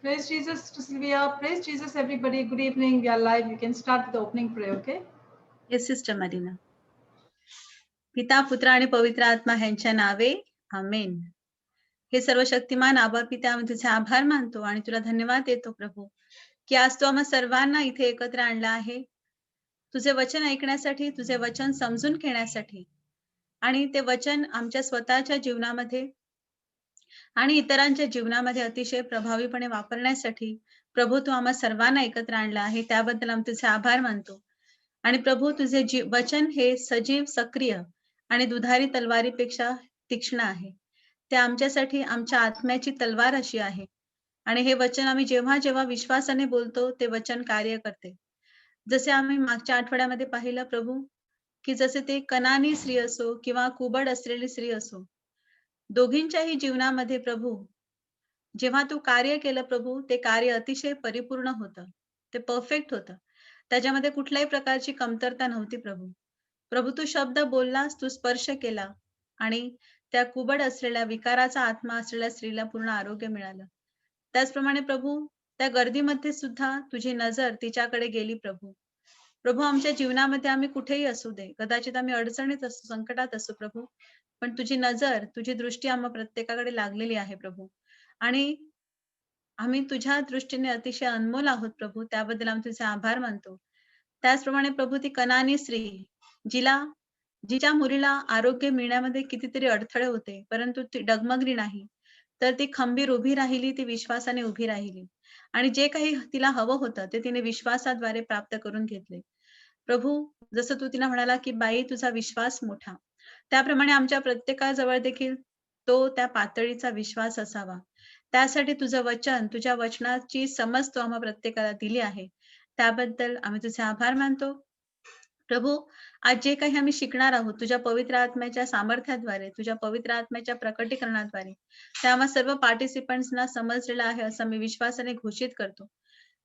Praise Jesus, Sylvia. Praise Jesus, everybody. Good evening. We are live. You can start with the opening prayer, okay? Yes, Sister Marina. पिता पुत्र आणि पवित्र आत्मा ह्यांच्या नावे आमेन. हे सर्व शक्तिमान आबा पिता, आम्ही तुझे आभार मानतो आणि तुला धन्यवाद देतो प्रभू, की आज तू आम्हा सर्वांना इथे एकत्र आणला आहे तुझे वचन ऐकण्यासाठी, तुझे वचन समजून घेण्यासाठी आणि ते वचन आमच्या स्वतःच्या जीवनामध्ये आणि इतरांच्या जीवनामध्ये अतिशय प्रभावीपणे वापरण्यासाठी प्रभू तू आम्हा सर्वांना एकत्र आणला आहे. त्याबद्दल आम्ही तुझे आभार मानतो. आणि प्रभू तुझे वचन हे सजीव, सक्रिय आणि दुधारी तलवारीपेक्षा तीक्ष्ण आहे. ते आमच्यासाठी आमच्या आत्म्याची तलवार अशी आहे. आणि हे वचन आम्ही जेव्हा जेव्हा विश्वासाने बोलतो ते वचन कार्य करते. जसे आम्ही मागच्या आठवड्यामध्ये पाहिलं प्रभू, की जसे ते कनानी स्त्री असो किंवा कुबड असलेली स्त्री असो, दोघींच्याही जीवनामध्ये प्रभू जेव्हा तू कार्य केलं प्रभू, ते कार्य अतिशय परिपूर्ण होतं, ते परफेक्ट होतं. त्याच्यामध्ये कुठल्याही प्रकारची कमतरता नव्हती प्रभू. प्रभू तू शब्द बोललास, तू स्पर्श केला आणि त्या कुबड असलेल्या विकाराचा आत्मा असलेल्या स्त्रीला पूर्ण आरोग्य मिळालं. त्याचप्रमाणे प्रभू त्या गर्दीमध्ये सुद्धा तुझी नजर तिच्याकडे गेली प्रभू. प्रभू आमच्या जीवनामध्ये आम्ही कुठेही असू दे, कदाचित आम्ही अडचणीत असू, संकटात असू प्रभू, पण तुझी नजर, तुझी दृष्टी आम्हा प्रत्येकाकडे लागलेली आहे प्रभू. आणि आम्ही तुझ्या दृष्टीने अतिशय अनमोल आहोत प्रभू, त्याबद्दल आम्ही तुझे आभार मानतो. त्याचप्रमाणे प्रभू ती कनानी स्त्री, जिच्या मुलीला आरोग्य मिळण्यामध्ये कितीतरी अडथळे होते, परंतु ती डगमगली नाही, तर ती खंबीर उभी राहिली, ती विश्वासाने उभी राहिली आणि जे काही तिला हवं होतं ते तिने विश्वासाद्वारे प्राप्त करून घेतले. प्रभू जसं तू तिला म्हणाला की बाई तुझा विश्वास मोठा, त्याप्रमाणे आमच्या प्रत्येकाजवळ देखील तो त्या पातळीचा विश्वास असावा. त्यासाठी तुझं वचन, तुझ्या वचनाची समज तू आम्हा प्रत्येकाला दिली आहे, त्याबद्दल आम्ही तुझे आभार मानतो. प्रभू आज जे काही आम्ही शिकणार आहोत तुझ्या पवित्र आत्म्याच्या सामर्थ्याद्वारे, तुझ्या पवित्र आत्म्याच्या प्रकटीकरणाद्वारे, ते आम्हा सर्व पार्टिसिपंट्सना समजलेलं आहे असं मी विश्वासाने घोषित करतो.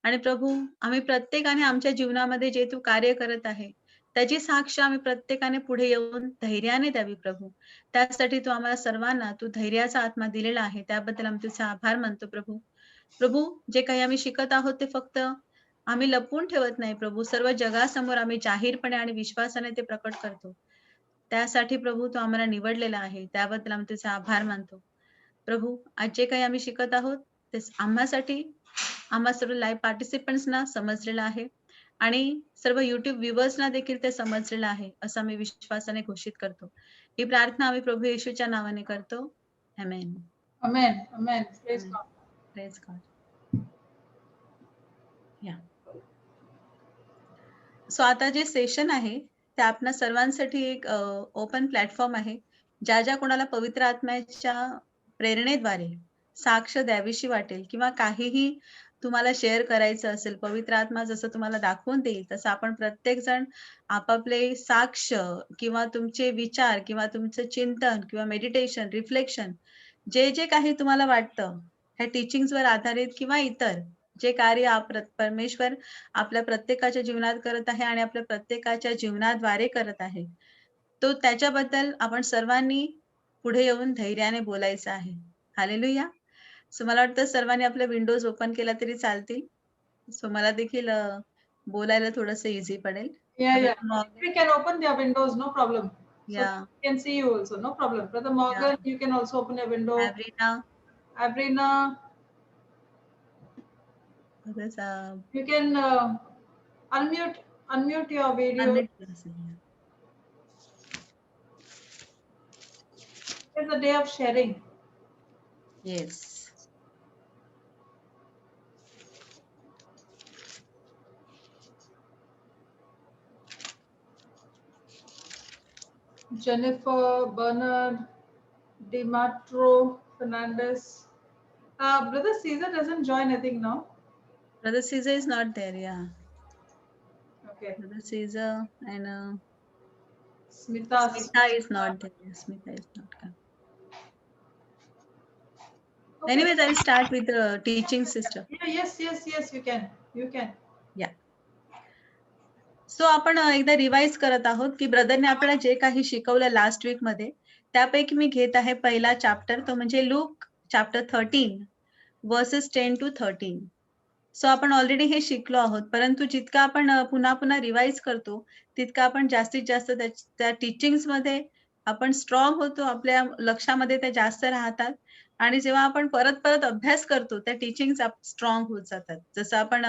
आणि प्रभू आम्ही प्रत्येकाने आमच्या जीवनामध्ये जे तू कार्य करत आहे त्याची साक्ष आम्ही प्रत्येकाने पुढे येऊन धैर्याने द्यावी प्रभू. त्यासाठी तू आम्हाला सर्वांना तू धैर्याचा आत्मा दिलेला आहे, त्याबद्दल आम्ही तुझे आभार मानतो प्रभू. प्रभू जे काही आम्ही शिकत आहोत ते फक्त आम्ही लपवून ठेवत नाही प्रभू, सर्व जगासमोर आम्ही जाहीरपणे आणि विश्वासाने ते प्रकट करतो. त्यासाठी प्रभू तू आम्हाला निवडलेला आहे, त्याबद्दल आम्ही तुझे आभार मानतो. प्रभू आज जे काही आम्ही शिकत आहोत ते आम्हासाठी, आम्हा सर्व लाईव्ह पार्टिसिपंट्सना समजलेलं आहे आणि सर्व युट्यूब व्ह्युअर्सना देखील ते समजलेलं आहे असं आम्ही विश्वासाने घोषित करतो. ही प्रार्थना आम्ही प्रभू येशूच्या नावाने करतो. आमेन. Amen. Amen. Praise Amen. God. Praise God. So आता जे सेशन आहे ते आपल्या सर्वांसाठी एक ओपन प्लॅटफॉर्म आहे. ज्या कोणाला पवित्र आत्म्याच्या प्रेरणेद्वारे साक्ष द्यावीशी वाटेल किंवा काहीही तुम्हाला शेअर करायचं असेल, पवित्र आत्मा जसं तुम्हाला दाखवून देईल तसं आपण प्रत्येक जण आपापले साक्ष किंवा तुमचे विचार किंवा तुमचं चिंतन किंवा मेडिटेशन, रिफ्लेक्शन जे काही तुम्हाला वाटतं ह्या टीचिंग्सवर आधारित किंवा इतर जे कार्य परमेश्वर आपल्या प्रत्येकाच्या जीवनात करत आहे आणि आपल्या प्रत्येकाच्या जीवनाद्वारे करत आहे, तो त्याच्याबद्दल आपण सर्वांनी पुढे येऊन धैर्याने बोलायचं आहे. हालेलुया. सो मला वाटतं सर्वांनी आपल्या विंडोज ओपन केला तरी चालतील. सो मला देखील बोलायला थोडंसं इझी पडेल. Yeah. We can open their windows, no problem. Yeah. So we can see you also, no problem. Brother Morgan, you can also open your window. Abrina. You can unmute your video. It's the day of sharing. Yes. Jennifer, Bernard, Dimatro, Fernandez. Brother Caesar doesn't join, I think, now. Brother Caesar is not there, yeah. Okay. Brother Caesar and Smita is not there. Smita is not come. Okay. Anyways, I'll start with the teaching sister. Yeah, yes, you can. Yeah. So आपण एकदा revise करत आहोत की ब्रदरने आपल्याला जे काही शिकवलं last weak मध्ये, त्यापैकी मी घेत आहे पहिला चॅप्टर, तो म्हणजे look chapter 13 verses 10 to 13. So आपण ऑलरेडी हे शिकलो आहोत, परंतु जितका आपण पुन्हा पुन्हा रिवाइज करतो तितका आपण जास्तीत जास्त त्या टीचिंग्स मध्ये आपण स्ट्रॉंग होतो, आपल्या लक्षामध्ये त्या जास्त राहतात आणि जेव्हा आपण परत परत अभ्यास करतो त्या टीचिंग्स स्ट्रॉंग होत जातात. जसं आपण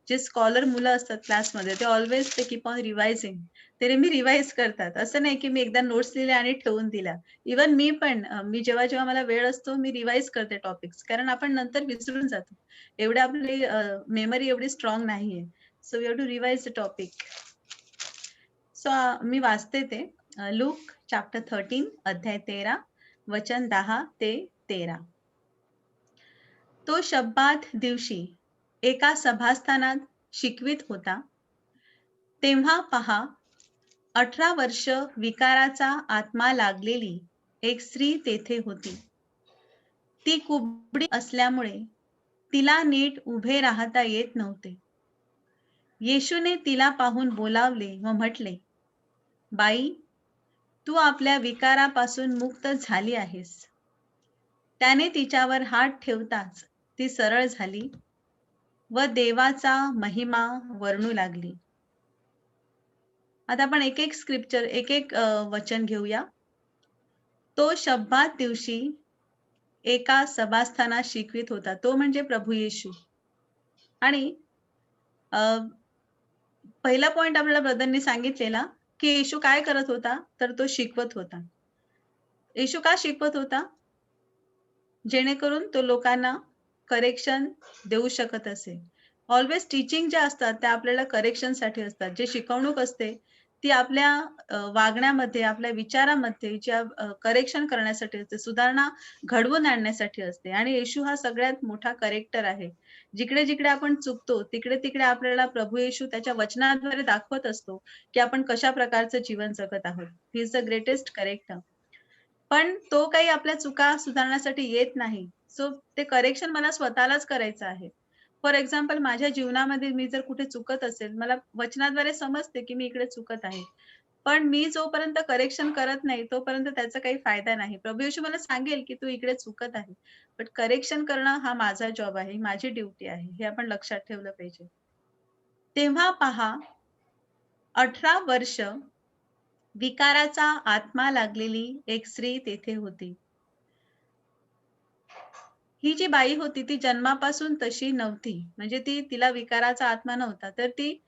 जे स्कॉलर मुलं असतात क्लासमध्ये ते ऑलवेज ते कीप ऑन रिवाइजिंग, ते नेहमी रिवाइज करतात. असं नाही की मी एकदा नोट्स लिहिल्या आणि ठेवून दिल्या. इवन मी पण मी जेव्हा जेव्हा मला वेळ असतो मी रिवाइज करते टॉपिक्स, कारण आपण नंतर विसरून जातो. एवढी आपली मेमरी एवढी स्ट्रॉंग नाहीये. So we have to revise the topic. So मी वाचते ते. लूक चॅप्टर 13 अध्याय 13 वचन 10 ते 13. तो शब्बात दिवशी एका सभास्थानात शिकवित होता. तेव्हा पहा, 18 वर्ष विकाराचा आत्मा लागलेली एक स्त्री तेथे होती. ती कुबडी असल्यामुळे तिला नीट उभे राहता येत नव्हते. येशूने तिला पाहून बोलावले व म्हटले, बाई, तू आपल्या विकारापासून मुक्त झाली आहेस. त्याने तिच्यावर हात ठेवताच ती सरळ झाली व देवाचा महिमा वर्णू लागली. आता आपण एक एक स्क्रिप्चर, एक एक वचन घेऊया. तो शब्बात दिवशी एका सभास्थानात शिकवित होता. तो म्हणजे प्रभू येशू. आणि पहिला पॉइंट आपल्याला ब्रदरनी सांगितलेला की येशू काय करत होता, तर तो शिकवत होता. येशू का शिकवत होता? जेणेकरून तो लोकांना करेक्शन देऊ शकत असे. ऑलवेज टीचिंग ज्या असतात त्या आपल्याला करेक्शनसाठी असतात. जे शिकवणूक असते ती आपल्या वागण्यामध्ये, आपल्या विचारामध्ये ज्या करेक्शन करण्यासाठी असते, सुधारणा घडवून आणण्यासाठी असते. आणि येशू हा सगळ्यात मोठा करेक्टर आहे. जिकडे जिकडे आपण चुकतो तिकडे तिकडे आपल्याला प्रभू येशू त्याच्या वचनाद्वारे दाखवत असतो की आपण कशा प्रकारचं जीवन जगत आहोत. He is the greatest character. पण तो काही आपल्या चुका सुधारण्यासाठी येत नाही. सो ते करेक्शन मला स्वतःलाच करायचं आहे. फॉर एक्झाम्पल, माझ्या जीवनामध्ये मी जर कुठे चुकत असेल, मला वचनाद्वारे समजते की मी इकडे चुकत आहे, पण मी जोपर्यंत करेक्शन करत नाही तोपर्यंत त्याचा काही फायदा नाही. प्रभू येशू मला सांगेल की तू इकडे चुकत आहे, बट करेक्शन करणं हा माझा जॉब आहे, माझी ड्युटी आहे. हे आपण लक्षात ठेवलं पाहिजे. तेव्हा पहा, 18 वर्ष विकाराचा आत्मा लागलेली एक स्त्री तेथे होती. ही जी बाई होती ती जन्मापासून तशी नव्हती. म्हणजे तिला विकाराचा आत्मा नव्हता, तर ती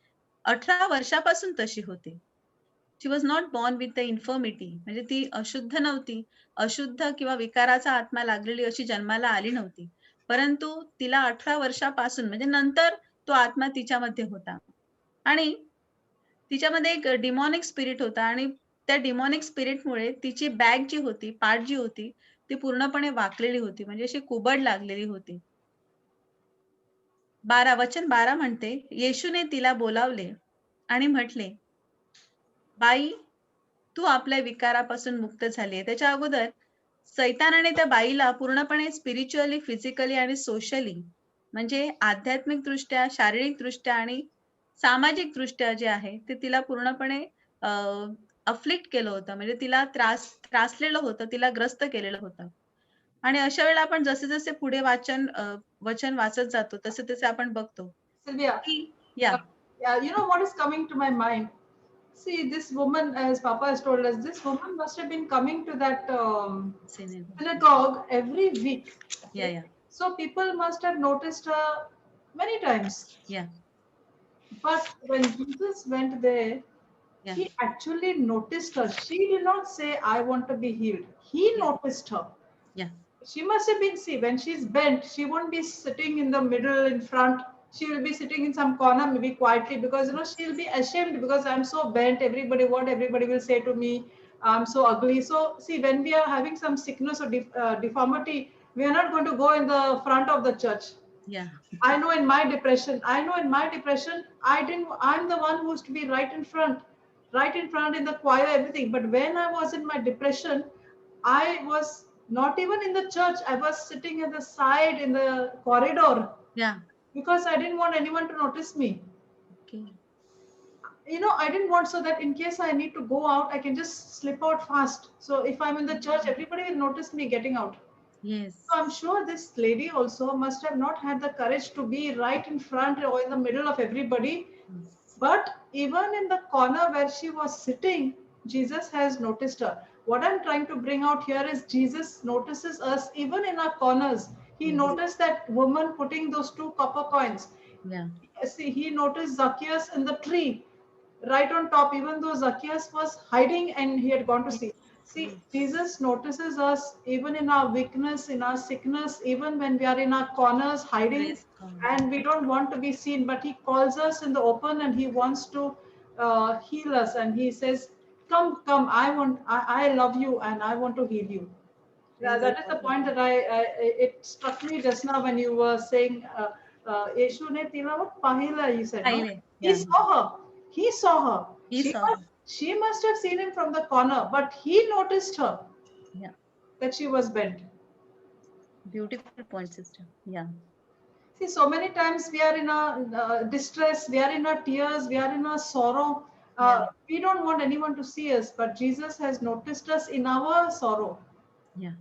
18 वर्षापासून तशी होती. She was not born with the infirmity. म्हणजे ती अशुद्ध नव्हती, अशुद्ध किंवा विकाराचा आत्मा लागलेली अशी जन्माला आली नव्हती. परंतु तिला 18 वर्षापासून म्हणजे नंतर तो आत्मा तिच्यामध्ये होता आणि तिच्यामध्ये एक डिमॉनिक स्पिरिट होता आणि त्या डिमॉनिक स्पिरिटमुळे तिची बॅग जी होती, पाठ जी होती, ती पूर्णपणे वाकलेली होती, म्हणजे अशी कुबड लागलेली होती. वचन 12 म्हणते, येशूने तिला बोलावले आणि म्हटले, बाई, तू आपल्या विकारापासून मुक्त झालीये. त्याच्या अगोदर सैतानाने त्या बाईला पूर्णपणे स्पिरिच्युअली, फिजिकली आणि सोशली, म्हणजे आध्यात्मिक दृष्ट्या, शारीरिक दृष्ट्या आणि सामाजिक दृष्ट्या जे आहे ते तिला पूर्णपणे अफ्लिक्ट केलं होतं. म्हणजे तिला त्रासलेलं होतं, तिला ग्रस्त केलेलं होतं. आणि अशा वेळेला आपण जसे जसे पुढे वचन वाचत जातो तसे तसे आपण बघतो. Sylvia, Yeah. You know what is coming to my mind? See, this woman, as Papa has told us, this woman must have been coming to that synagogue every week. Yeah, yeah. So people must have noticed her many times. Yeah. But when Jesus went there, Yeah. he actually noticed her. She did not say, I want to be healed. He noticed her. Yeah. She must have been, see, when she's bent, she won't be sitting in the middle, in front. She will be sitting in some corner, maybe quietly, because she'll be ashamed because I'm so bent. What everybody will say to me, I'm so ugly. So, see, when we are having some sickness or deformity, we are not going to go in the front of the church. Yeah. I know in my depression, I'm the one who used to be right in front in the choir, everything. But when I was in my depression, I was not even in the church. I was sitting at the side in the corridor. Yeah. Because I didn't want anyone to notice me. Okay. I didn't want, so that in case I need to go out, I can just slip out fast. So if I'm in the church, everybody will notice me getting out. Yes. So I'm sure this lady also must have not had the courage to be right in front or in the middle of everybody. Yes. But even in the corner where she was sitting, Jesus has noticed her. What I'm trying to bring out here is Jesus notices us even in our corners. He Yes. noticed that woman putting those 2 copper coins. Yeah. See, he noticed Zacchaeus in the tree right on top, even though Zacchaeus was hiding and he had gone to Yes. see. See, Yes. Jesus notices us even in our weakness, in our sickness, even when we are in our corners hiding Praise God. and we don't want to be seen, but he calls us in the open and he wants to heal us. And he says, come, come, I love you and I want to heal you. Yeah, Praise that is the God. point that it struck me just now when you were saying, Yeshu ne tila what pahila, you said, no? Paहिले. He Yeah. saw her. He saw her. He saw her. She must have seen him from the corner, but he noticed her Yeah. that she was bent. Beautiful point, sister. Yeah. See, so many times we are in a distress, we are in our tears, we are in our sorrow. Yeah. We don't want anyone to see us, but Jesus has noticed us in our sorrow. Yeah.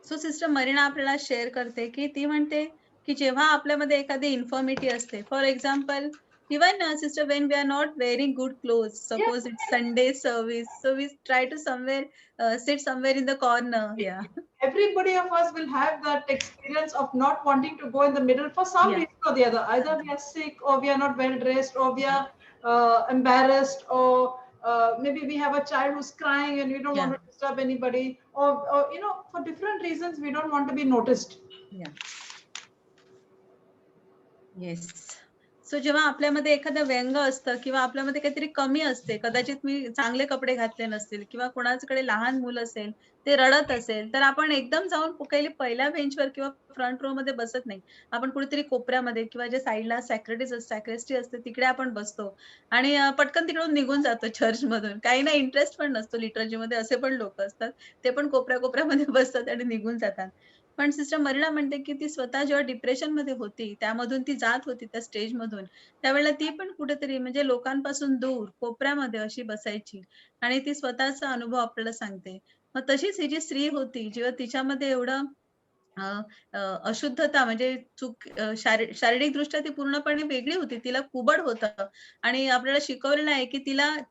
So sister marina आपल्याला share करते की ती म्हणते की जेव्हा आपल्यामध्ये एखादी infirmity असते, for example even sister when we are not wearing good cloth, Yeah. Suppose it's Sunday service, so we try to somewhere sit somewhere in the corner. या Everybody of us will have that experience of not wanting to go in the middle for some या reason or the other. Either we are sick, or we are not well dressed, or we are embarrassed, or maybe we have a child who's crying and we don't या want to disturb anybody, or for different reasons we don't want to be noticed. या yes. So जेव्हा आपल्यामध्ये एखादं व्यंग असतं किंवा आपल्यामध्ये काहीतरी कमी असते, कदाचित मी चांगले कपडे घातले नसतील किंवा कोणाकडे लहान मुलं असेल, ते रडत असेल, तर आपण एकदम जाऊन पहिल्या बेंचवर किंवा फ्रंट रो मध्ये बसत नाही. आपण कुठेतरी कोपऱ्यामध्ये किंवा जे साईडला सॅक्रेस्टी असते तिकडे आपण बसतो आणि पटकन तिकडून निघून जातो चर्चमधून. काहींना इंटरेस्ट पण नसतो लिटरजीमध्ये, असे पण लोकं असतात. ते पण कोपऱ्यामध्ये बसतात आणि निघून जातात. पण सिस्टर मरीना म्हणते, की ती स्वतः जेव्हा डिप्रेशनमध्ये होती, त्यामधून ती जात होती त्या स्टेजमधून. त्यावेळेला ती पण कुठेतरी म्हणजे लोकांपासून दूर कोपऱ्यामध्ये अशी बसायची आणि ती स्वतःचा अनुभव आपल्याला सांगते. मग तशीच ही जी स्त्री होती, जेव्हा तिच्यामध्ये एवढं अ, अ, अशुद्धता म्हणजे शारीरिकदृष्ट्या ती पूर्णपणे वेगळी होती. तिला कुबड होतं आणि आपल्याला शिकवलेलं आहे, की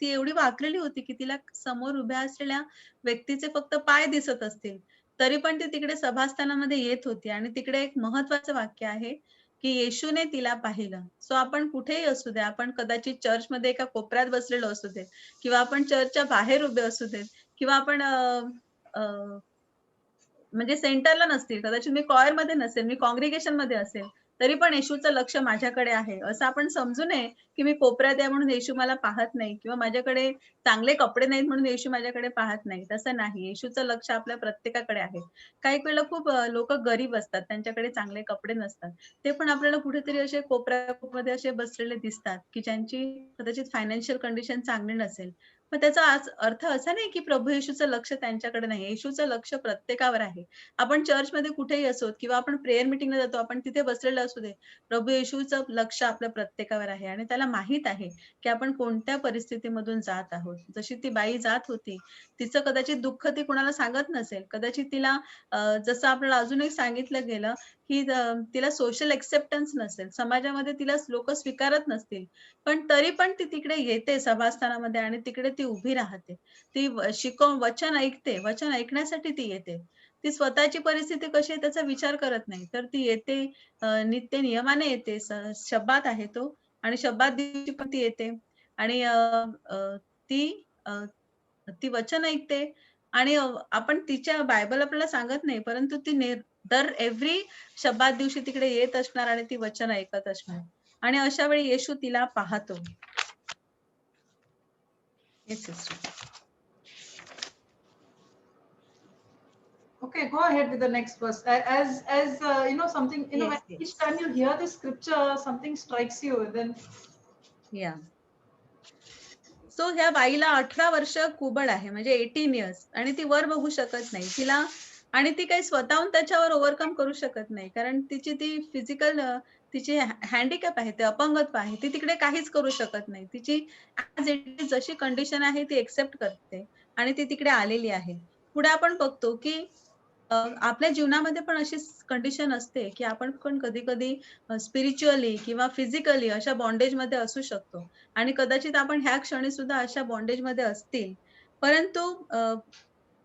ती एवढी वाकलेली होती, की तिला समोर उभ्या असलेल्या व्यक्तीचे फक्त पाय दिसत असतील. तरी पण ती तिकडे सभास्थानामध्ये येत होती आणि तिकडे एक महत्त्वाचं वाक्य आहे, की येशूने तिला पाहिलं. सो आपण कुठेही असू द्या, आपण कदाचित चर्चमध्ये एका कोपऱ्यात बसलेलो असू दे किंवा आपण चर्चच्या बाहेर उभे असू देत किंवा आपण अ, म्हणजे सेंटरला नसतील, कदाचित मी कॉयरमध्ये नसेल, मी कॉन्ग्रिगेशनमध्ये असेल, तरी पण येशूचं लक्ष माझ्याकडे आहे. असं आपण समजू नये, की मी कोपऱ्यात आहे म्हणून येशू मला पाहत नाही किंवा माझ्याकडे चांगले कपडे नाहीत म्हणून येशू माझ्याकडे पाहत नाही. तसं नाही. येशूचं लक्ष आपल्या प्रत्येकाकडे आहे. काही वेळेला खूप गरीब असतात, त्यांच्याकडे चांगले कपडे नसतात. ते पण आपल्याला कुठेतरी असे कोपऱ्यामध्ये असे बसलेले दिसतात, की ज्यांची कदाचित फायनान्शियल कंडिशन चांगली नसेल. मग त्याचा अर्थ असा नाही, की प्रभू येशूचं लक्ष त्यांच्याकडे नाही. येशूचं लक्ष प्रत्येकावर आहे. आपण चर्चमध्ये कुठेही असोत किंवा आपण प्रेयर मीटिंगला जातो, आपण तिथे बसलेलो असू दे. प्रभू येशूचं लक्ष आपल्या प्रत्येकावर आहे आणि त्याला माहीत आहे, की आपण कोणत्या परिस्थितीमधून जात आहोत. जशी ती बाई जात होती, तिचं कदाचित दुःख ती कुणाला सांगत नसेल. कदाचित तिला जसं आपल्याला अजून एक सांगितलं गेलं, की तिला सोशल एक्सेप्टन्स नसेल. समाजामध्ये तिला लोकं स्वीकारत नसतील. पण तरी पण ती तिकडे येते सभास्थानामध्ये आणि तिकडे ती उभी राहते. ती वचन ऐकते. वचन ऐकण्यासाठी ती येते. ती स्वतःची परिस्थिती कशी आहे त्याचा विचार करत नाही. तर ती येते, नित्य नियमाने येते. शब्बात आहे तो आणि शब्बात दिवशी पण ती येते आणि अ, अ, ती अ, ती वचन ऐकते आणि आपण तिच्या बायबल आपल्याला सांगत नाही, परंतु ती दर एव्हरी शब्बात दिवशी तिकडे येत असणार आणि ती वचन ऐकत असणार आणि अशा वेळी येशू तिला पाहतो. Yes sister. Okay, go ahead with the next verse. As something, when yes, each yes. time you hear this scripture, something strikes you. Then या. सो ह्या बाईला 18 वर्ष कुबड आहे म्हणजे 18 इयर्स आणि ती वर बघू शकत नाही. तिला आणि ती काही स्वतःहून त्याच्यावर ओव्हरकम करू शकत नाही. कारण तिची ती फिजिकल तिची हँडिकॅप आहे, ते अपंगत्व आहे. ती तिकडे काहीच करू शकत नाही. तिची ॲज इट इज जशी कंडिशन आहे ती एक्सेप्ट करते. आणि ती तिकडे आलेली आहे. पुढे आपण बघतो की आपल्या जीवनामध्ये पण अशी कंडिशन असते की आपण पण कधी-कधी स्पिरिच्युअली किंवा फिजिकली अशा बॉन्डेजमध्ये असू शकतो आणि कदाचित आपण ह्या क्षणी सुद्धा अशा बॉन्डेजमध्ये असतील. परंतु